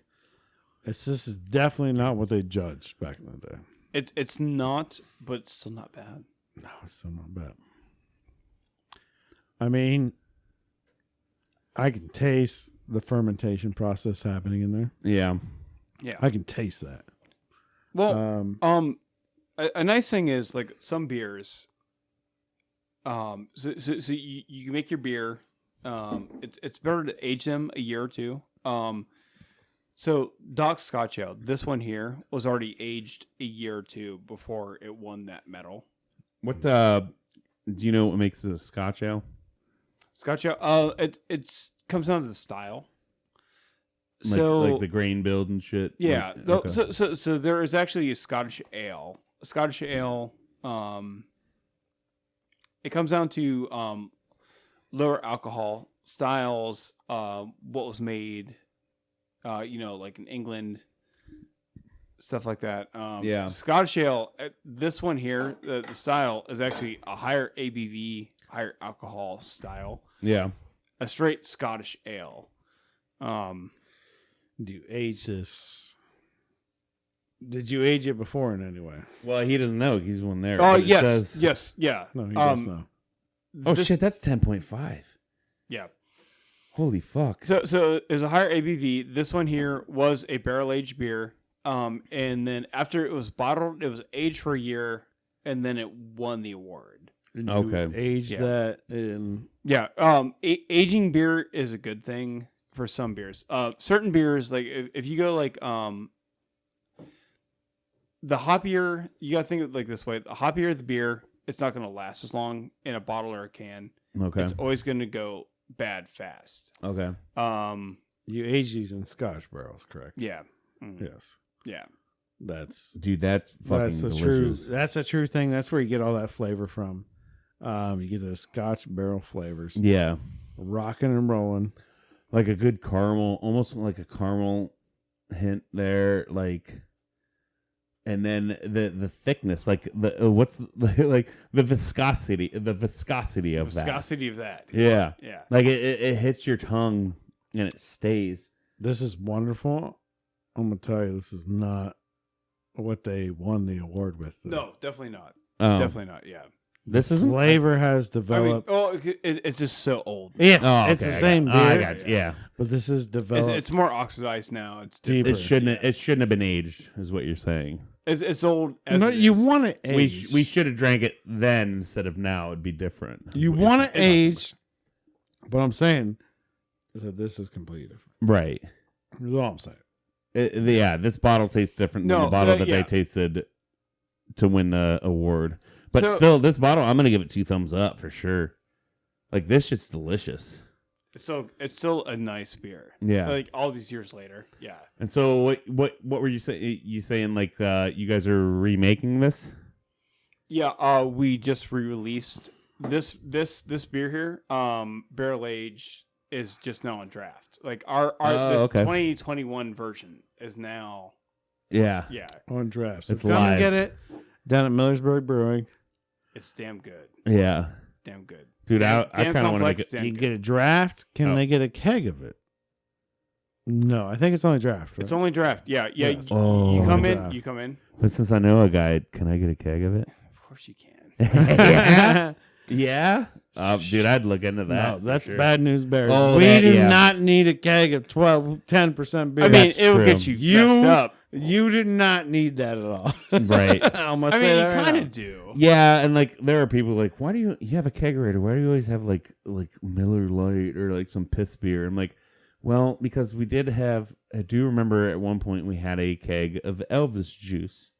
This is definitely not what they judged back in the day.
It's not, but it's still not bad.
No, it's still not bad. I mean, I can taste the fermentation process happening in there.
that. Yeah,
Yeah.
I can taste that.
Well, a nice thing is like some beers. So you can make your beer. It's better to age them a year or two. So Doc's Scotch Ale, this one here was already aged a year or two before it won that medal.
What do you know? What makes it a Scotch ale?
Scotch Ale, it comes down to the style.
Like the grain build and shit.
Yeah.
Like, okay.
So there is actually a Scottish ale. A Scottish ale, it comes down to lower alcohol styles, what was made, like in England, stuff like that.
Yeah.
Scottish ale, this one here, the style is actually a higher ABV, higher alcohol style.
Yeah.
A straight Scottish ale.
Do you age this? Did you age it before in any way?
Well, he doesn't know. He's one there.
Oh,
but it
yes.
does-
Yes. Yeah.
No, he does know.
Oh
This-
shit, that's 10.5.
Yeah.
Holy fuck.
So there's a higher ABV. This one here was a barrel aged beer. And then after it was bottled, it was aged for a year, and then it won the award.
And you
Okay.
age
Yeah.
that in.
Yeah. Aging beer is a good thing for some beers. Certain beers, like if you go like the hoppier, you gotta think of it like this way: the hoppier the beer, it's not gonna last as long in a bottle or a can.
Okay.
It's always gonna go bad fast.
Okay.
You age these in Scotch barrels, correct?
Yeah. Mm.
Yes.
Yeah.
That's
Dude, that's fucking
that's the
delicious.
true. That's a true thing. That's where you get all that flavor from. You get those Scotch barrel flavors,
Yeah.
rocking and rolling.
Like a good caramel, almost like a caramel hint there, like, and then the thickness, like like the viscosity of that.
Viscosity of that.
Yeah.
Yeah.
Like it hits your tongue and it stays.
This is wonderful. I'm gonna tell you, this is not what they won the award with. though.
No, definitely not.
Oh,
Definitely not. Yeah.
This isn't.
Flavor has
I mean,
developed.
it's just so old.
Yes,
Oh,
it's
okay,
the
I
same
got-
beer,
I got you. Yeah.
but this is
It's,
developed.
it's more oxidized now. It's
Deeper.
different.
It shouldn't have been aged, is what you're saying.
It's old. As
no,
it
you
is.
want to age.
We should have drank it then instead of now. It'd be different.
You
is what you're
want to
saying.
age, but I'm saying is that this is completely different.
Right.
That's all I'm saying.
Yeah, this bottle tastes different than
No,
the bottle that
yeah.
they tasted to win the award. But
So-
still, this bottle, I'm gonna give it 2 thumbs up for sure. Like, this shit's delicious.
It's still a nice beer.
Yeah.
Like all these years later. Yeah.
And so, what were you saying? You saying like you guys are remaking this?
Yeah. We just re-released this beer here. Barrel age is just now on draft. Like our this
okay.
2021 version is now.
Yeah.
Yeah.
On draft. So
It's
come
live.
and get it down at Millersburg Brewery.
It's damn good.
Yeah.
damn good.
Dude, I
Damn
kind of want to make
complex,
it.
damn
You
good.
get a draft. Can
Oh.
they get a keg of it? No, I think it's only draft. Right?
It's only draft. Yeah.
Yes.
You
Oh.
come in.
Draft.
You come in.
But since I know a guy, can I get a keg of it?
Of course you can.
Yeah. Yeah. Dude, I'd look into that.
No,
for
that's
sure.
bad news bears.
Oh,
we
that-
do
yeah.
not need a keg of 10% beer.
I mean,
That's
it'll
true.
get you messed up.
You do not need that at all.
Right.
I'm gonna
I
say
mean, you
that right
kind
now.
of do.
Yeah, and like there are people like, why do you have a kegerator? Why do you always have like Miller Lite or like some piss beer? I'm like, well, because we did have. I do remember at one point we had a keg of Elvis juice,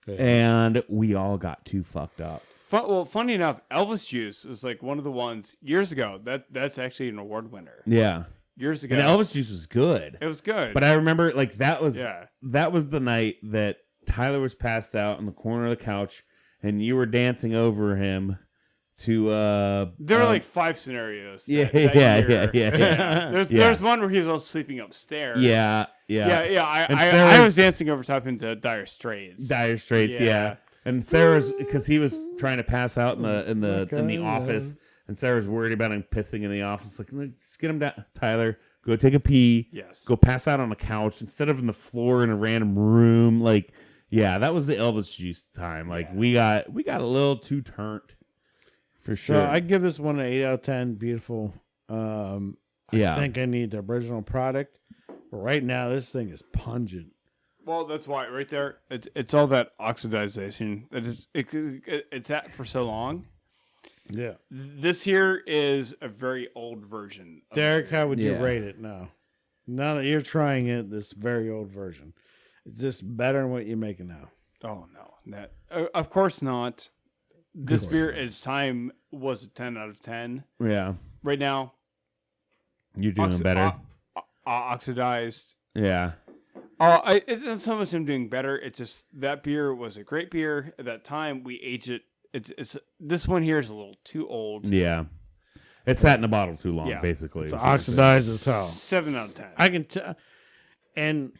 and we all got too fucked up.
Well, funny enough, Elvis Juice was like one of the ones years ago. That's actually an award winner.
Yeah,
Years ago,
and Elvis juice was good.
it was good.
But I remember like that was
Yeah.
the night that Tyler was passed out in the corner of the couch, and you were dancing over him to.
There were like 5 scenarios.
Yeah,
that
yeah.
year.
Yeah.
There's one where he was all sleeping upstairs.
Yeah.
I
Sarah's-
was dancing over top into Dire Straits.
Dire Straits, yeah. And Sarah's because he was trying to pass out in the office, and Sarah's worried about him pissing in the office. Like, let's get him down, Tyler. Go take a pee.
Yes.
Go pass out on the couch instead of in the floor in a random room. Like, yeah, that was the Elvis juice time. Like, we got a little too turnt for
So
sure.
I give this one an 8 out of 10. Beautiful. I think I need the original product. But right now, this thing is pungent.
Well, that's why right there. It's all that oxidization that it's at for so long.
Yeah.
This here is a very old version. of
Derek,
beer.
how would you
Yeah.
rate it now? Now that you're trying it, this very old version. Is this better than what you're making now?
Oh no, of course not. This beer, its time was a 10 out of 10.
yeah,
Right now,
you're doing better.
Oxidized.
Yeah,
It's not so much I'm doing better. It's just that beer was a great beer at that time. We aged it. It's this one here is a little too old.
yeah. It sat in the bottle too long,
Yeah.
basically.
It's
is what I'm saying.
oxidized as hell.
7 out of 10.
I can tell. And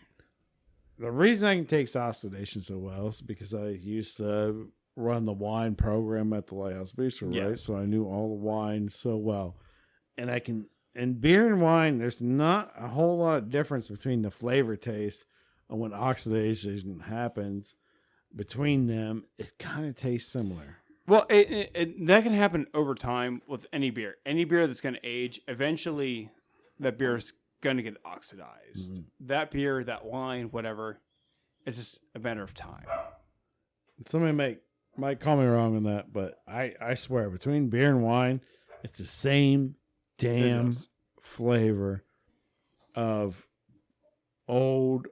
the reason I can take oxidation so well is because I used to run the wine program at the Lighthouse Bistro, right?
Yes.
So I knew all the wines so well. And I can, in beer and wine, there's not a whole lot of difference between the flavor taste and when oxidation happens between them. It kind of tastes similar.
Well, that can happen over time with any beer. Any beer that's going to age, eventually that beer is going to get oxidized.
Mm-hmm.
That beer, that wine, whatever, it's just a matter of time.
Somebody might call me wrong on that, but I swear between beer and wine, it's the same damn
is.
flavor of old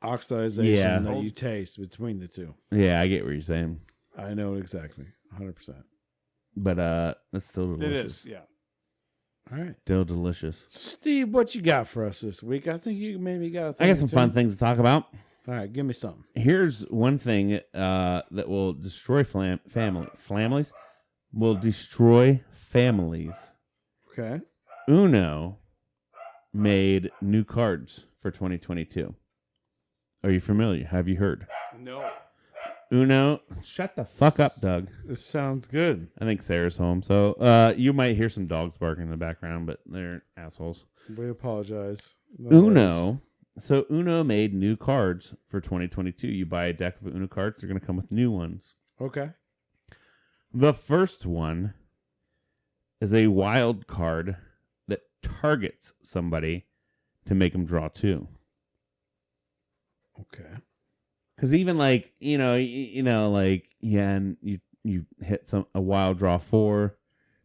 oxidization
Yeah.
that you taste between the two.
Yeah, I get what you're saying,
I know exactly, 100%.
but that's still
It
delicious.
is, yeah.
All right,
Still delicious.
Steve, what you got for us this week? I think you maybe got.
I got some fun things to talk about.
All right, give me something.
Here's one thing that will destroy families. Will destroy families.
Okay.
Uno made new cards for 2022. Are you familiar? Have you heard?
No.
Uno, shut the fuck up, Doug.
This sounds good.
I think Sarah's home, so you might hear some dogs barking in the background, but they're assholes.
We apologize. No worries.
Uno. So Uno made new cards for 2022. You buy a deck of Uno cards, they're going to come with new ones.
Okay.
The first one is a wild card that targets somebody to make them draw 2.
Okay.
Because even like and you hit a wild draw 4,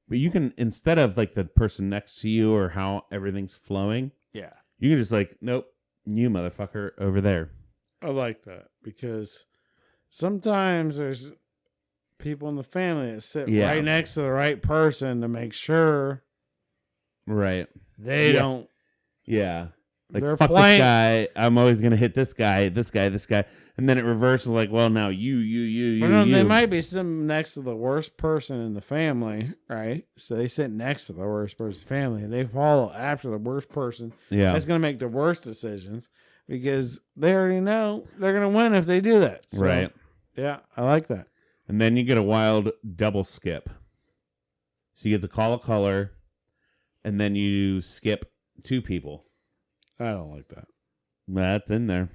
but you can, instead of like the person next to you or how everything's flowing,
Yeah.
you can just like, nope, you motherfucker over there.
I like that because sometimes there's people in the family that sit
Yeah.
right next to the right person to make sure
Right.
they
Yeah.
don't.
Yeah. Like,
They're
fuck
playing-
this guy. I'm always going to hit this guy. And then it reverses like, well, now you.
There might be some next to the worst person in the family, right? So they sit next to the worst person in the family and they follow after the worst person.
Yeah.
That's going to make the worst decisions because they already know they're going to win if they do that. So,
Right.
Yeah, I like that.
And then you get a wild double skip. So you get to call a color, and then you skip 2 people.
I don't like that.
That's in there.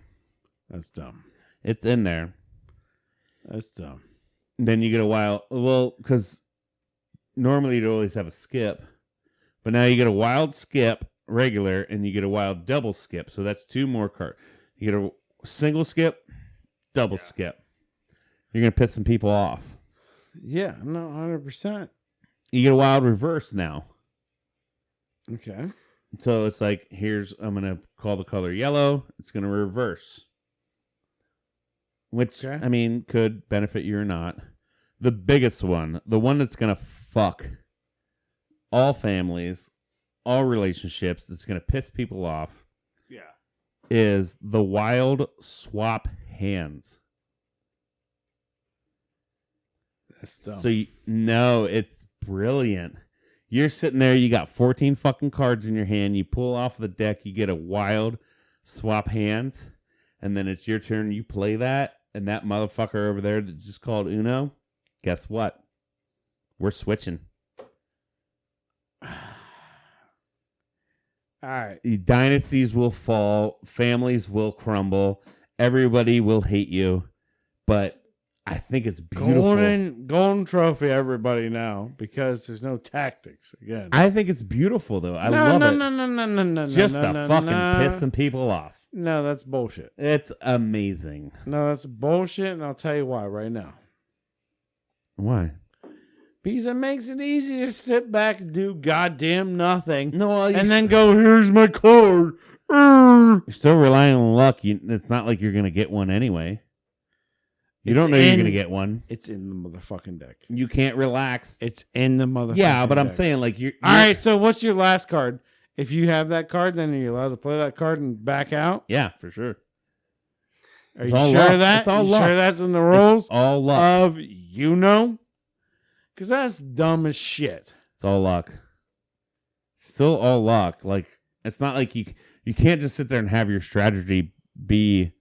That's dumb.
It's in there.
That's dumb.
Then you get a wild. Well, because normally you'd always have a skip, but now you get a wild skip, regular, and you get a wild double skip. So that's 2 more cards. You get a single skip, double skip. You're going to piss some people off.
Yeah, no, 100%.
You get a wild reverse now.
Okay.
So it's like, I'm going to call the color yellow. It's going to reverse. Which,
Okay.
I mean, could benefit you or not. The biggest one, the one that's going to fuck all families, all relationships, that's going to piss people off, is the wild swap hands.
That's dumb.
So, it's brilliant. You're sitting there, you got 14 fucking cards in your hand, you pull off the deck, you get a wild swap hands, and then it's your turn, you play that, and that motherfucker over there that just called Uno, guess what? We're switching.
All right.
Dynasties will fall, families will crumble, everybody will hate you, but I think it's beautiful.
Golden trophy, everybody now, because there's no tactics again.
I think it's beautiful though. I love it.
No.
Just to fucking piss some people off.
No, that's bullshit.
It's amazing.
No, that's bullshit, and I'll tell you why right now.
Why?
Because it makes it easy to sit back and do goddamn nothing.
No,
and then go, here's my card.
You're still relying on luck. It's not like you're going to get one anyway. You don't know you're going to get one.
It's in the motherfucking deck.
You can't relax.
It's in the motherfucking deck.
Yeah, but I'm saying like you're...
All right, so what's your last card? If you have that card, then are you allowed to play that card and back out?
Yeah, for sure.
Are you sure of that?
It's all
you
luck.
Sure that's in the rules?
It's all luck.
Of because that's dumb as shit.
It's all luck. Still all luck. Like, it's not like you can't just sit there and have your strategy be,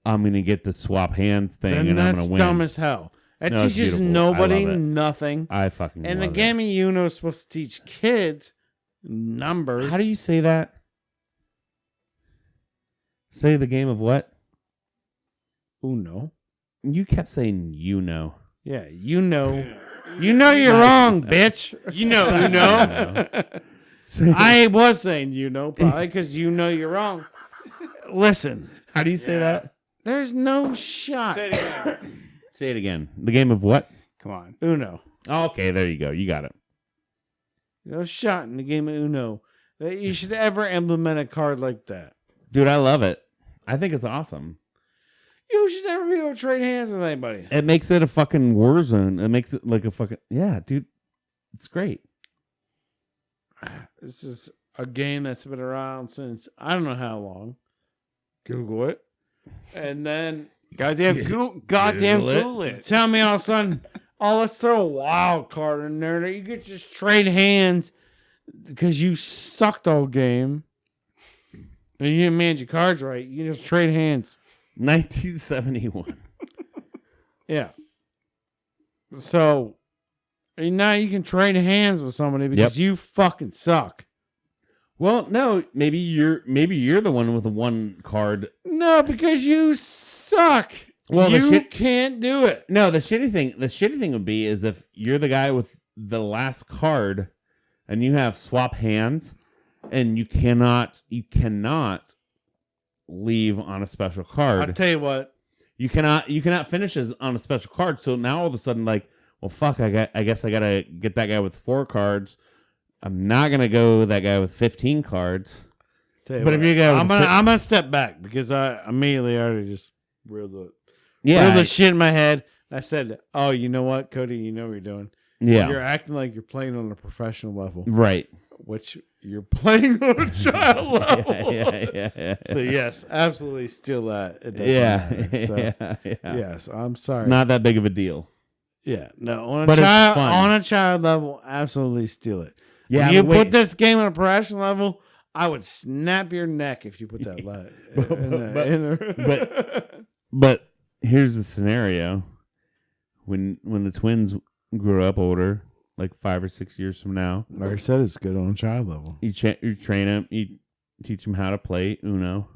I'm going to get the swap hands thing
Then
and I'm going to win.
That's dumb as hell. That
No, it's
teaches
beautiful.
nobody
I love it.
nothing.
I fucking
And
love
the game of Uno is supposed to teach kids numbers.
How do you say that? Say the game of what?
Uno.
You kept saying you know.
Yeah, you know. You know you're wrong, bitch. You know Uno. I was saying you know, probably because you know you're wrong. Listen.
How do you say that?
There's no shot.
Say it again.
Say it again. The game of what?
Come on.
Uno.
Oh, okay, there you go. You got it.
No shot in the game of Uno that you should ever implement a card like that.
Dude, I love it. I think it's awesome.
You should never be able to trade hands with anybody.
It makes it a fucking war zone. It makes it like a fucking... Yeah, dude. It's great.
This is a game that's been around since I don't know how long. Google it. And then
Goddamn Google it.
tell me all of a sudden, oh, let's throw a wild card in there that you could just trade hands because you sucked all game. And you didn't manage your cards right. You just trade hands.
1971.
Yeah. So now you can trade hands with somebody because you fucking suck.
Well, no, maybe you're the one with the one card.
No, because you suck.
Well,
you can't do it.
No, the shitty thing would be is if you're the guy with the last card and you have swap hands and you cannot leave on a special card.
I'll tell you what.
You cannot finish on a special card. So now all of a sudden, like, well, fuck, I guess I gotta get that guy with 4 cards. I'm not gonna go that guy with 15 cards. But if you go,
I'm gonna step back because I immediately already just reeled the shit in my head. I said, "Oh, you know what, Cody? You know what you're doing.
Yeah,
You're acting like you're playing on a professional level,
right?
Which you're playing on a child level.
yeah.
So yes, absolutely steal that. It doesn't matter. So, yes, I'm sorry.
It's not that big of a deal.
Yeah, no, on
But
a
it's
child
fun.
on a child level, absolutely steal it.
Yeah,
When you
but wait.
put this game on a professional level, I would snap your neck if you put that
But here's the scenario: when the twins grow up older, like 5 or 6 years from now.
Like I said, it's good on child level.
You train him, you teach him how to play Uno,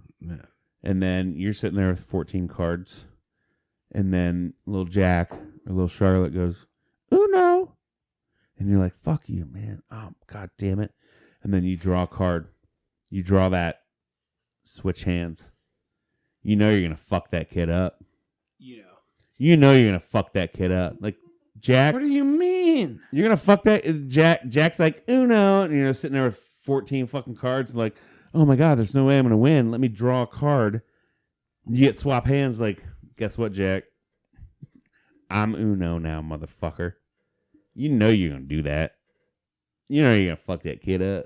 and then you're sitting there with 14 cards, and then little Jack or little Charlotte goes, Uno, and you're like, fuck you, man. Oh, God damn it. And then you draw a card. You draw that, switch hands. You know you're going to fuck that kid up. You know you're going to fuck that kid up. Like, Jack.
What do you mean?
You're going to fuck that. Jack's like, Uno. And you're sitting there with 14 fucking cards. And like, oh my God, there's no way I'm going to win. Let me draw a card. You get swap hands. Like, guess what, Jack? I'm Uno now, motherfucker. You know you're going to do that. You know you're going to fuck that kid up.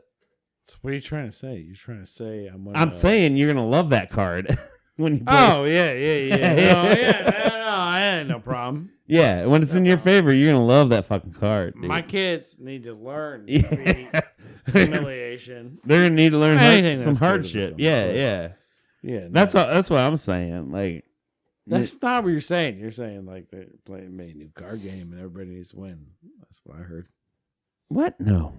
So what are you trying to say? You're trying to say
I'm saying you're going to love that card. When you play
oh, yeah. No, I had no problem.
Yeah, when it's in your favor, you're going to love that fucking card. Dude.
My kids need to learn
Yeah.
humiliation.
They're going to need to learn some
that's
hardship. Yeah. That's what I'm saying. Like,
that's not what you're saying. You're saying like they're made a new card game and everybody needs to win. That's what I heard.
What? No.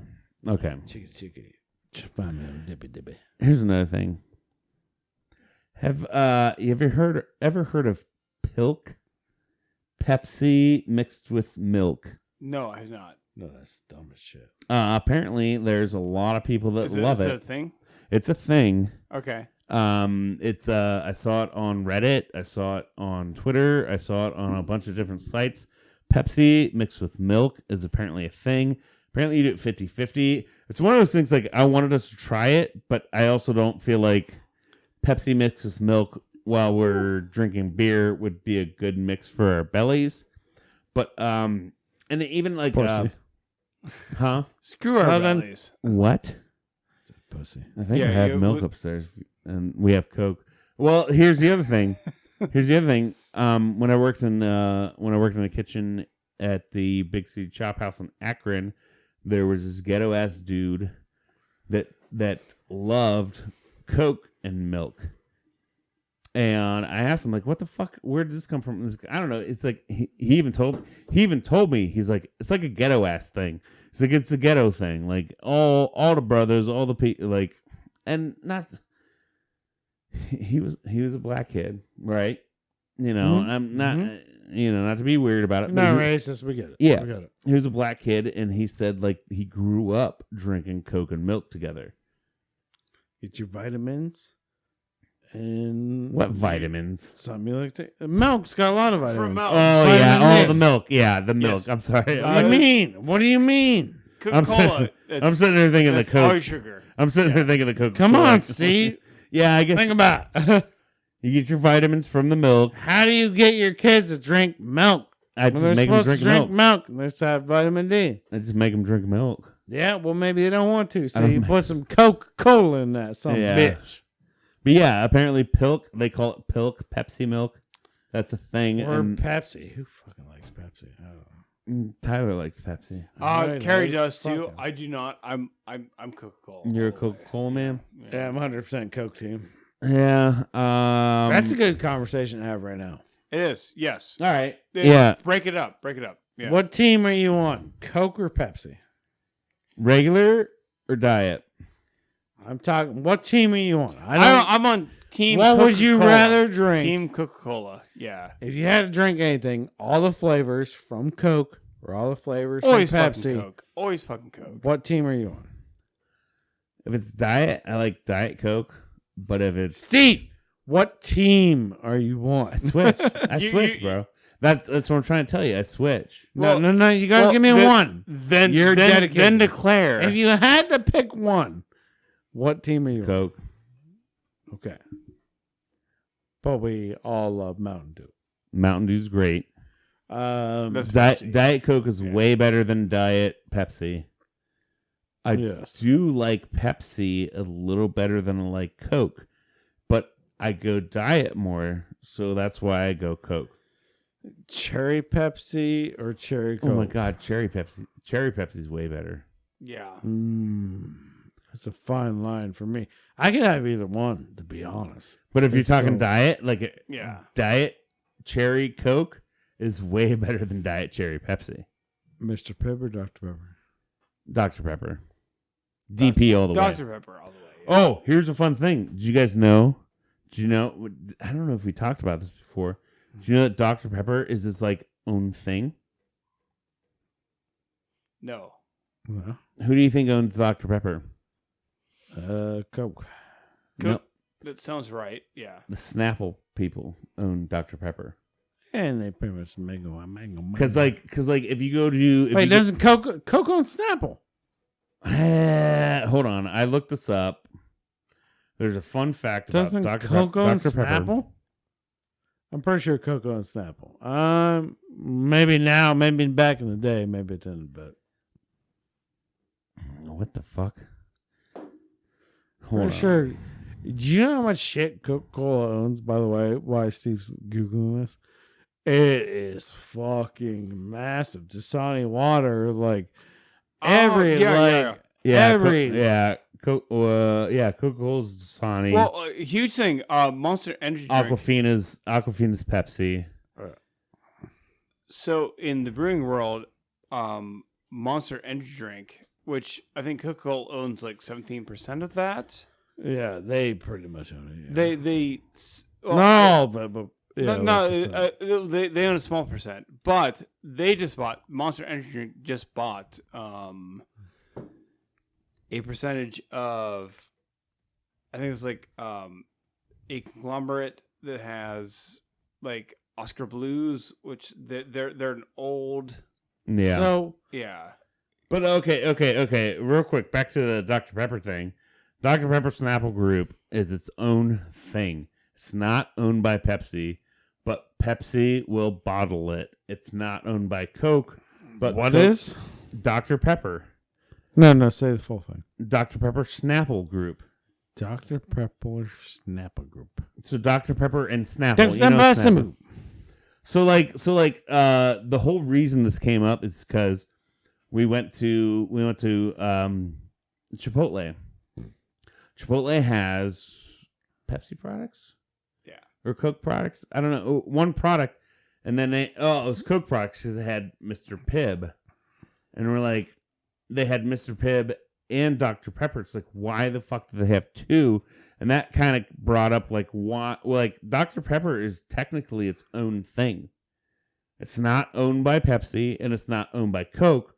Okay.
Chickadee. Find me on dippy.
Here's another thing. Have you ever heard of Pilk? Pepsi mixed with milk.
No, I have not.
No, that's dumb as shit.
Apparently, there's a lot of people that love it.
Is it a thing?
It's a thing.
Okay.
It's I saw it on Reddit. I saw it on Twitter. I saw it on a bunch of different sites. Pepsi mixed with milk is apparently a thing. Apparently, you do it 50-50. It's one of those things like I wanted us to try it, but I also don't feel like Pepsi mixed with milk while we're drinking beer would be a good mix for our bellies. But and even like huh?
Screw our bellies.
What?
Pussy.
I think I have milk upstairs and we have Coke. Well, here's the other thing. When I worked in the kitchen at the Big City Chop House in Akron, there was this ghetto ass dude that loved Coke and milk. And I asked him, like, what the fuck? Where did this come from? I don't know. It's like he even told me, he's like, it's like a ghetto ass thing. It's like it's a ghetto thing. Like all the brothers, all the people, like, and not. He was a black kid, right? You know, I'm not, not to be weird about it.
Not racist. We get it.
Yeah,
we get it.
He was a black kid, and he said like he grew up drinking Coke and milk together.
Get your vitamins. And
what vitamins?
Something like that. Milk's got a lot of vitamins.
Milk.
Oh, yeah. Oh, the milk. Yeah, the milk.
Yes.
I'm sorry.
What do you mean? What do you mean?
Coca-Cola.
I'm sitting there thinking the Coke.
All sugar.
I'm sitting there thinking the Coke.
Come on, Steve.
Yeah, I guess.
Think about it.
You get your vitamins from the milk.
How do you get your kids to drink milk?
I just make them drink
milk. Let's have vitamin D.
I just make them drink milk.
Yeah, well, maybe they don't want to. So you put some Coca-Cola in that bitch.
But yeah, apparently Pilk, they call it Pilk, Pepsi milk. That's a thing.
Or Pepsi. Who fucking likes Pepsi? I don't know.
Tyler likes Pepsi.
Carrie does too. I do not. I'm Coca-Cola.
You're a Coca-Cola man?
Yeah, I'm 100% Coke team.
Yeah.
That's a good conversation to have right now.
It is. Yes.
All right. Yeah.
Break it up. Yeah.
What team are you on? Coke or Pepsi?
Regular or diet?
I'm talking. What team are you on?
I'm on team.
What
Coca-Cola.
would you rather drink?
Team Coca-Cola. Yeah.
If you had to drink anything, all the flavors from Coke or all the flavors
Always
from Pepsi.
Fucking Coke. Always fucking Coke.
What team are you on?
If it's diet, I like Diet Coke. But if it's
Steve, what team are you on?
I switch. Switch, bro. That's what I'm trying to tell you. I switch.
No. You gotta give me one.
Then
you're dedicated.
Then declare.
If you had to pick one, what team are you
Coke.
on? Okay. But we all love Mountain Dew.
Mountain Dew's great. Diet Coke is way better than Diet Pepsi. I do like Pepsi a little better than I like Coke, but I go Diet more, so that's why I go Coke.
Cherry Pepsi or cherry Coke?
Oh my God, cherry Pepsi. Cherry Pepsi's way better.
Yeah.
That's a fine line for me. I can have either one, to be honest.
But if you're talking diet, like Diet Cherry Coke is way better than Diet Cherry Pepsi.
Mr. Pibb or Dr. Pepper?
Dr. Pepper. DP all the way.
Dr. Pepper all the way. Yeah.
Oh, here's a fun thing. Did you guys know? Did you know? I don't know if we talked about this before. Did you know that Dr. Pepper is its like own thing?
No.
Well,
Who do you think owns Dr. Pepper?
Coke.
No,
That sounds right. Yeah.
the Snapple people own Dr. Pepper.
And they pretty much mango.
Because if you go to
Wait, doesn't Coke own Snapple?
Hold on, I looked this up. There's a fun fact
Doesn't
about
Coke own
Dr. Pepper.
Snapple? I'm pretty sure Coke owns Snapple. Maybe now, maybe back in the day, maybe it didn't, but
What the fuck? Hold
pretty
on.
sure. Do you know how much shit Coca-Cola owns, by the way? Why Steve's Googling this? It is fucking massive. Dasani water, like every
Coca-Cola's Dasani.
Well, a huge thing. Monster Energy drink.
Aquafina's Pepsi.
So in the brewing world, Monster Energy drink, which I think Coca-Cola owns like 17% of that.
Yeah, they pretty much own it. Yeah.
They well,
not all of it, but yeah,
they own a small percent, but they just bought Monster Energy drink. Just bought a percentage of, I think it's like a conglomerate that has like Oscar Blues, which they're an old.
Yeah.
So
Yeah.
But okay. Real quick, back to the Dr. Pepper thing. Dr. Pepper Snapple Group is its own thing. It's not owned by Pepsi, but Pepsi will bottle it. It's not owned by Coke, but
what
Coke,
is
Dr. Pepper.
No, say the full thing.
Dr. Pepper Snapple Group.
Dr. Pepper Snapple Group.
So Dr. Pepper and Snapple.
That's
you know
Snapple.
So the whole reason this came up is because we went to Chipotle. Chipotle has Pepsi products?
Yeah.
Or Coke products? I don't know. One product. And then it was Coke products because it had Mr. Pibb. And we're like, they had Mr. Pibb and Dr. Pepper. It's like, why the fuck do they have two? And that kind of brought up like, why? Like, Dr. Pepper is technically its own thing. It's not owned by Pepsi and it's not owned by Coke.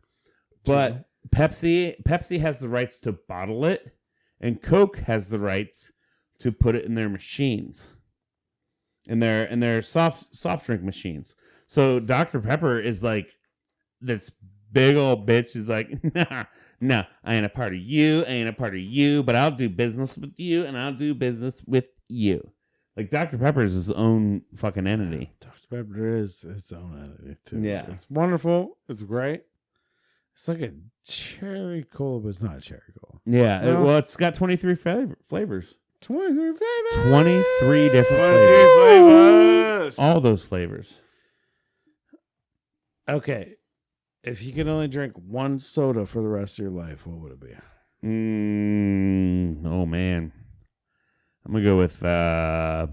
But Pepsi has the rights to bottle it. And Coke has the rights to put it in their machines, in their soft drink machines. So Dr. Pepper is like this big old bitch. Is like, nah, I ain't a part of you, but I'll do business with you, and I'll do business with you. Like Dr. Pepper is his own fucking entity.
Dr. Pepper is its own entity too.
Yeah,
it's wonderful. It's great. It's like a cherry cola, but it's not a cherry cola.
Yeah,
No.
it's got 23 flavors.
23 flavors.
23 different
23
flavors.
flavors.
All those flavors.
Okay. If you could only drink one soda for the rest of your life, what would it be?
Oh, man. I'm going to go with... I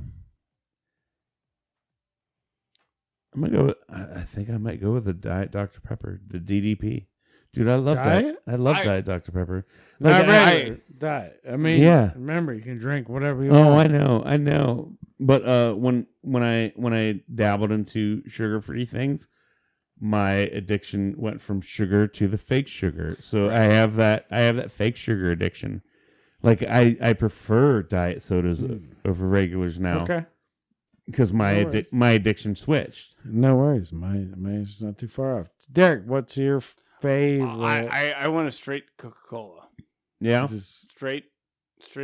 think I might go with the Diet Dr. Pepper, the DDP. Dude, I love
Diet?
that. I love Diet Dr. Pepper.
Not
Like,
regular diet. I mean,
Yeah.
remember, you can drink whatever you
Oh,
want.
I know. But when I dabbled into sugar-free things, my addiction went from sugar to the fake sugar. So I have that fake sugar addiction. Like I prefer diet sodas over regulars now.
Okay.
Because my addiction switched.
No worries. Mine's not too far off. Derek, what's your favorite?
I want a straight Coca-Cola.
Yeah.
Just,
Straight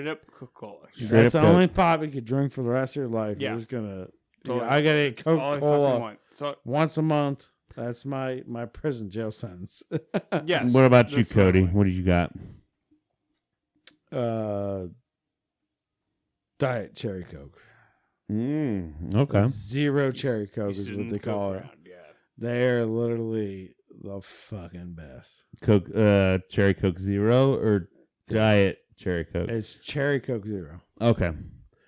up Coca-Cola.
Straight
that's
up
the
Coke.
only pop you could drink for the rest of your life.
Yeah.
You're just gonna.
Totally.
I gotta eat
That's all I fucking
Coca-Cola
want. So
once a month. That's my prison jail sentence.
yes.
What about you,
that's what I
Cody?
want.
What did you got?
Diet cherry Coke.
Okay.
Zero cherry Coke
You
is what
shouldn't
they
go
call it.
around, yeah.
They're literally the fucking best.
Coke, Cherry Coke Zero or Diet Cherry Coke?
It's cherry Coke Zero.
Okay.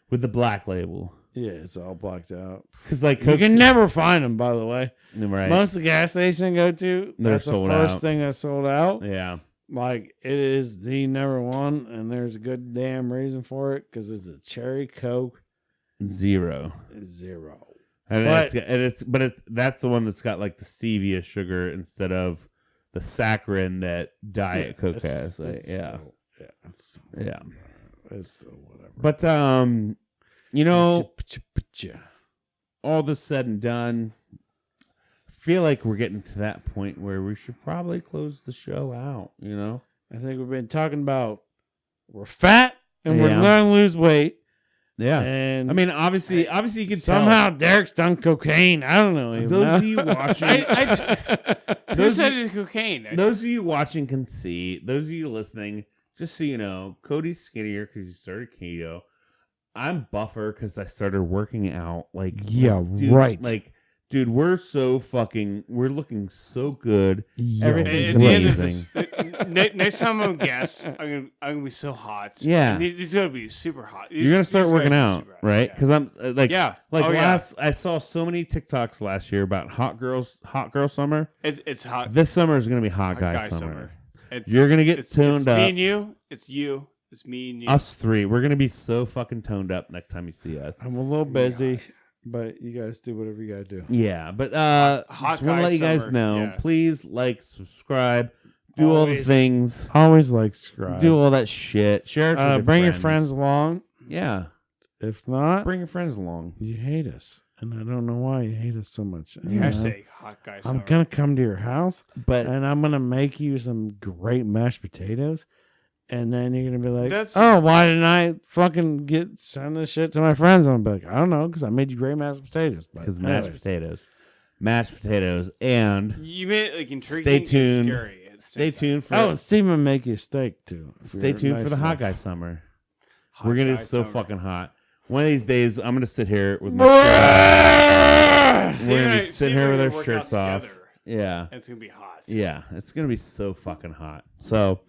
With the black label.
Yeah, it's all blacked out.
Because like
You
Coke,
can never find them, by the way.
right?
Most of the gas station I go to,
They're
that's the
sold
first
out.
thing that's sold out.
Yeah.
Like, it is the number one, and there's a good damn reason for it, because it's a cherry Coke
0. And that's the one that's got like the stevia sugar instead of the saccharin that Diet Coke has. Like,
yeah. It's still whatever.
But all this said and done, I feel like we're getting to that point where we should probably close the show out.
I think we've been talking about we're fat and we're going to lose weight.
Yeah,
and
I mean, obviously, you can
somehow
tell.
Derek's done cocaine. I don't know.
Those of you watching,
who said it's cocaine?
Those of you watching can see. Those of you listening, just so you know, Cody's skinnier because he started keto. I'm buffer because I started working out. Like, dude,
right.
Like, dude, we're looking so good. Everything's
At the
amazing.
Next time I'm a guest, I'm gonna be so hot.
Yeah,
it's gonna be super hot.
You're gonna start working out, right? Because I'm like,
I
saw so many TikToks last year about hot girl summer.
It's hot.
This summer is gonna be hot guy summer. You're gonna get toned up.
Me and you. It's you. It's me and you.
Us three. We're gonna be so fucking toned up next time you see us.
I'm a little busy. But you guys do whatever you gotta do.
Yeah, but just want to let you guys know. Please like, subscribe, do all the things.
Always like, subscribe,
do all that shit. Share it.
Bring your friends along.
Yeah.
If not,
bring your friends along.
You hate us, and I don't know why you hate us so much.
Hashtag hot guy summer.
I'm gonna come to your house,
and
I'm gonna make you some great mashed potatoes. And then you're going to be like, why didn't I fucking send this shit to my friends? And I'm like, I don't know, because I made you great mashed potatoes.
Because mashed potatoes, and
you made it like intriguing.
Stay tuned.
And scary
stay tuned for.
Steve will make you a steak too.
Stay tuned for the hot guy summer. We're gonna get so fucking hot. One of these days, I'm gonna sit here with my. We're gonna sit here with our shirts off. Yeah,
it's gonna be hot.
Yeah, it's gonna be so fucking hot. So.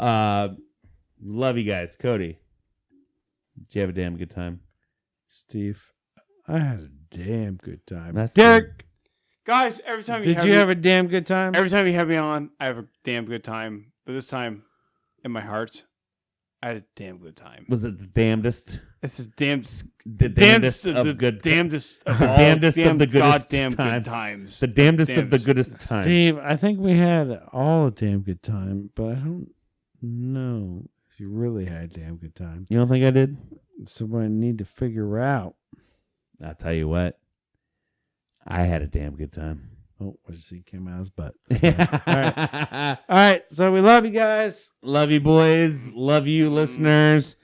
Love you guys. Cody, did you have a damn good time?
Steve, I had a damn good time.
That's
Derek,
good.
Guys, every time
did you have a damn good time?
Every time you have me on, I have a damn good time. But this time, in my heart, I had a damn good time.
Was it the damnedest?
It's the damnedest
of good.
Damnedest of
the
all
damnedest
damn
of the goodest
goddamn
times.
good times.
The damnedest of the goodest times.
Steve, I think we had all a damn good time, but I don't know if you really had a damn good time.
You don't think I did?
So I need to figure out.
I'll tell you what. I had a damn good time.
Oh, what did you see? Came out of his butt. All right. So we love you guys.
Love you, boys. Love you, listeners.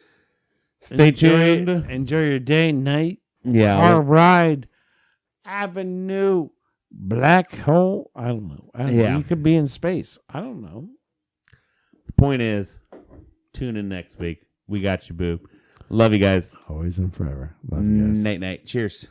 Stay tuned.
Enjoy your day, night.
Yeah.
Car ride. Avenue. Black hole. I don't know. You could be in space. I don't know.
The point is, tune in next week. We got you, boo. Love you guys.
Always and forever. Love you guys.
Night. Cheers.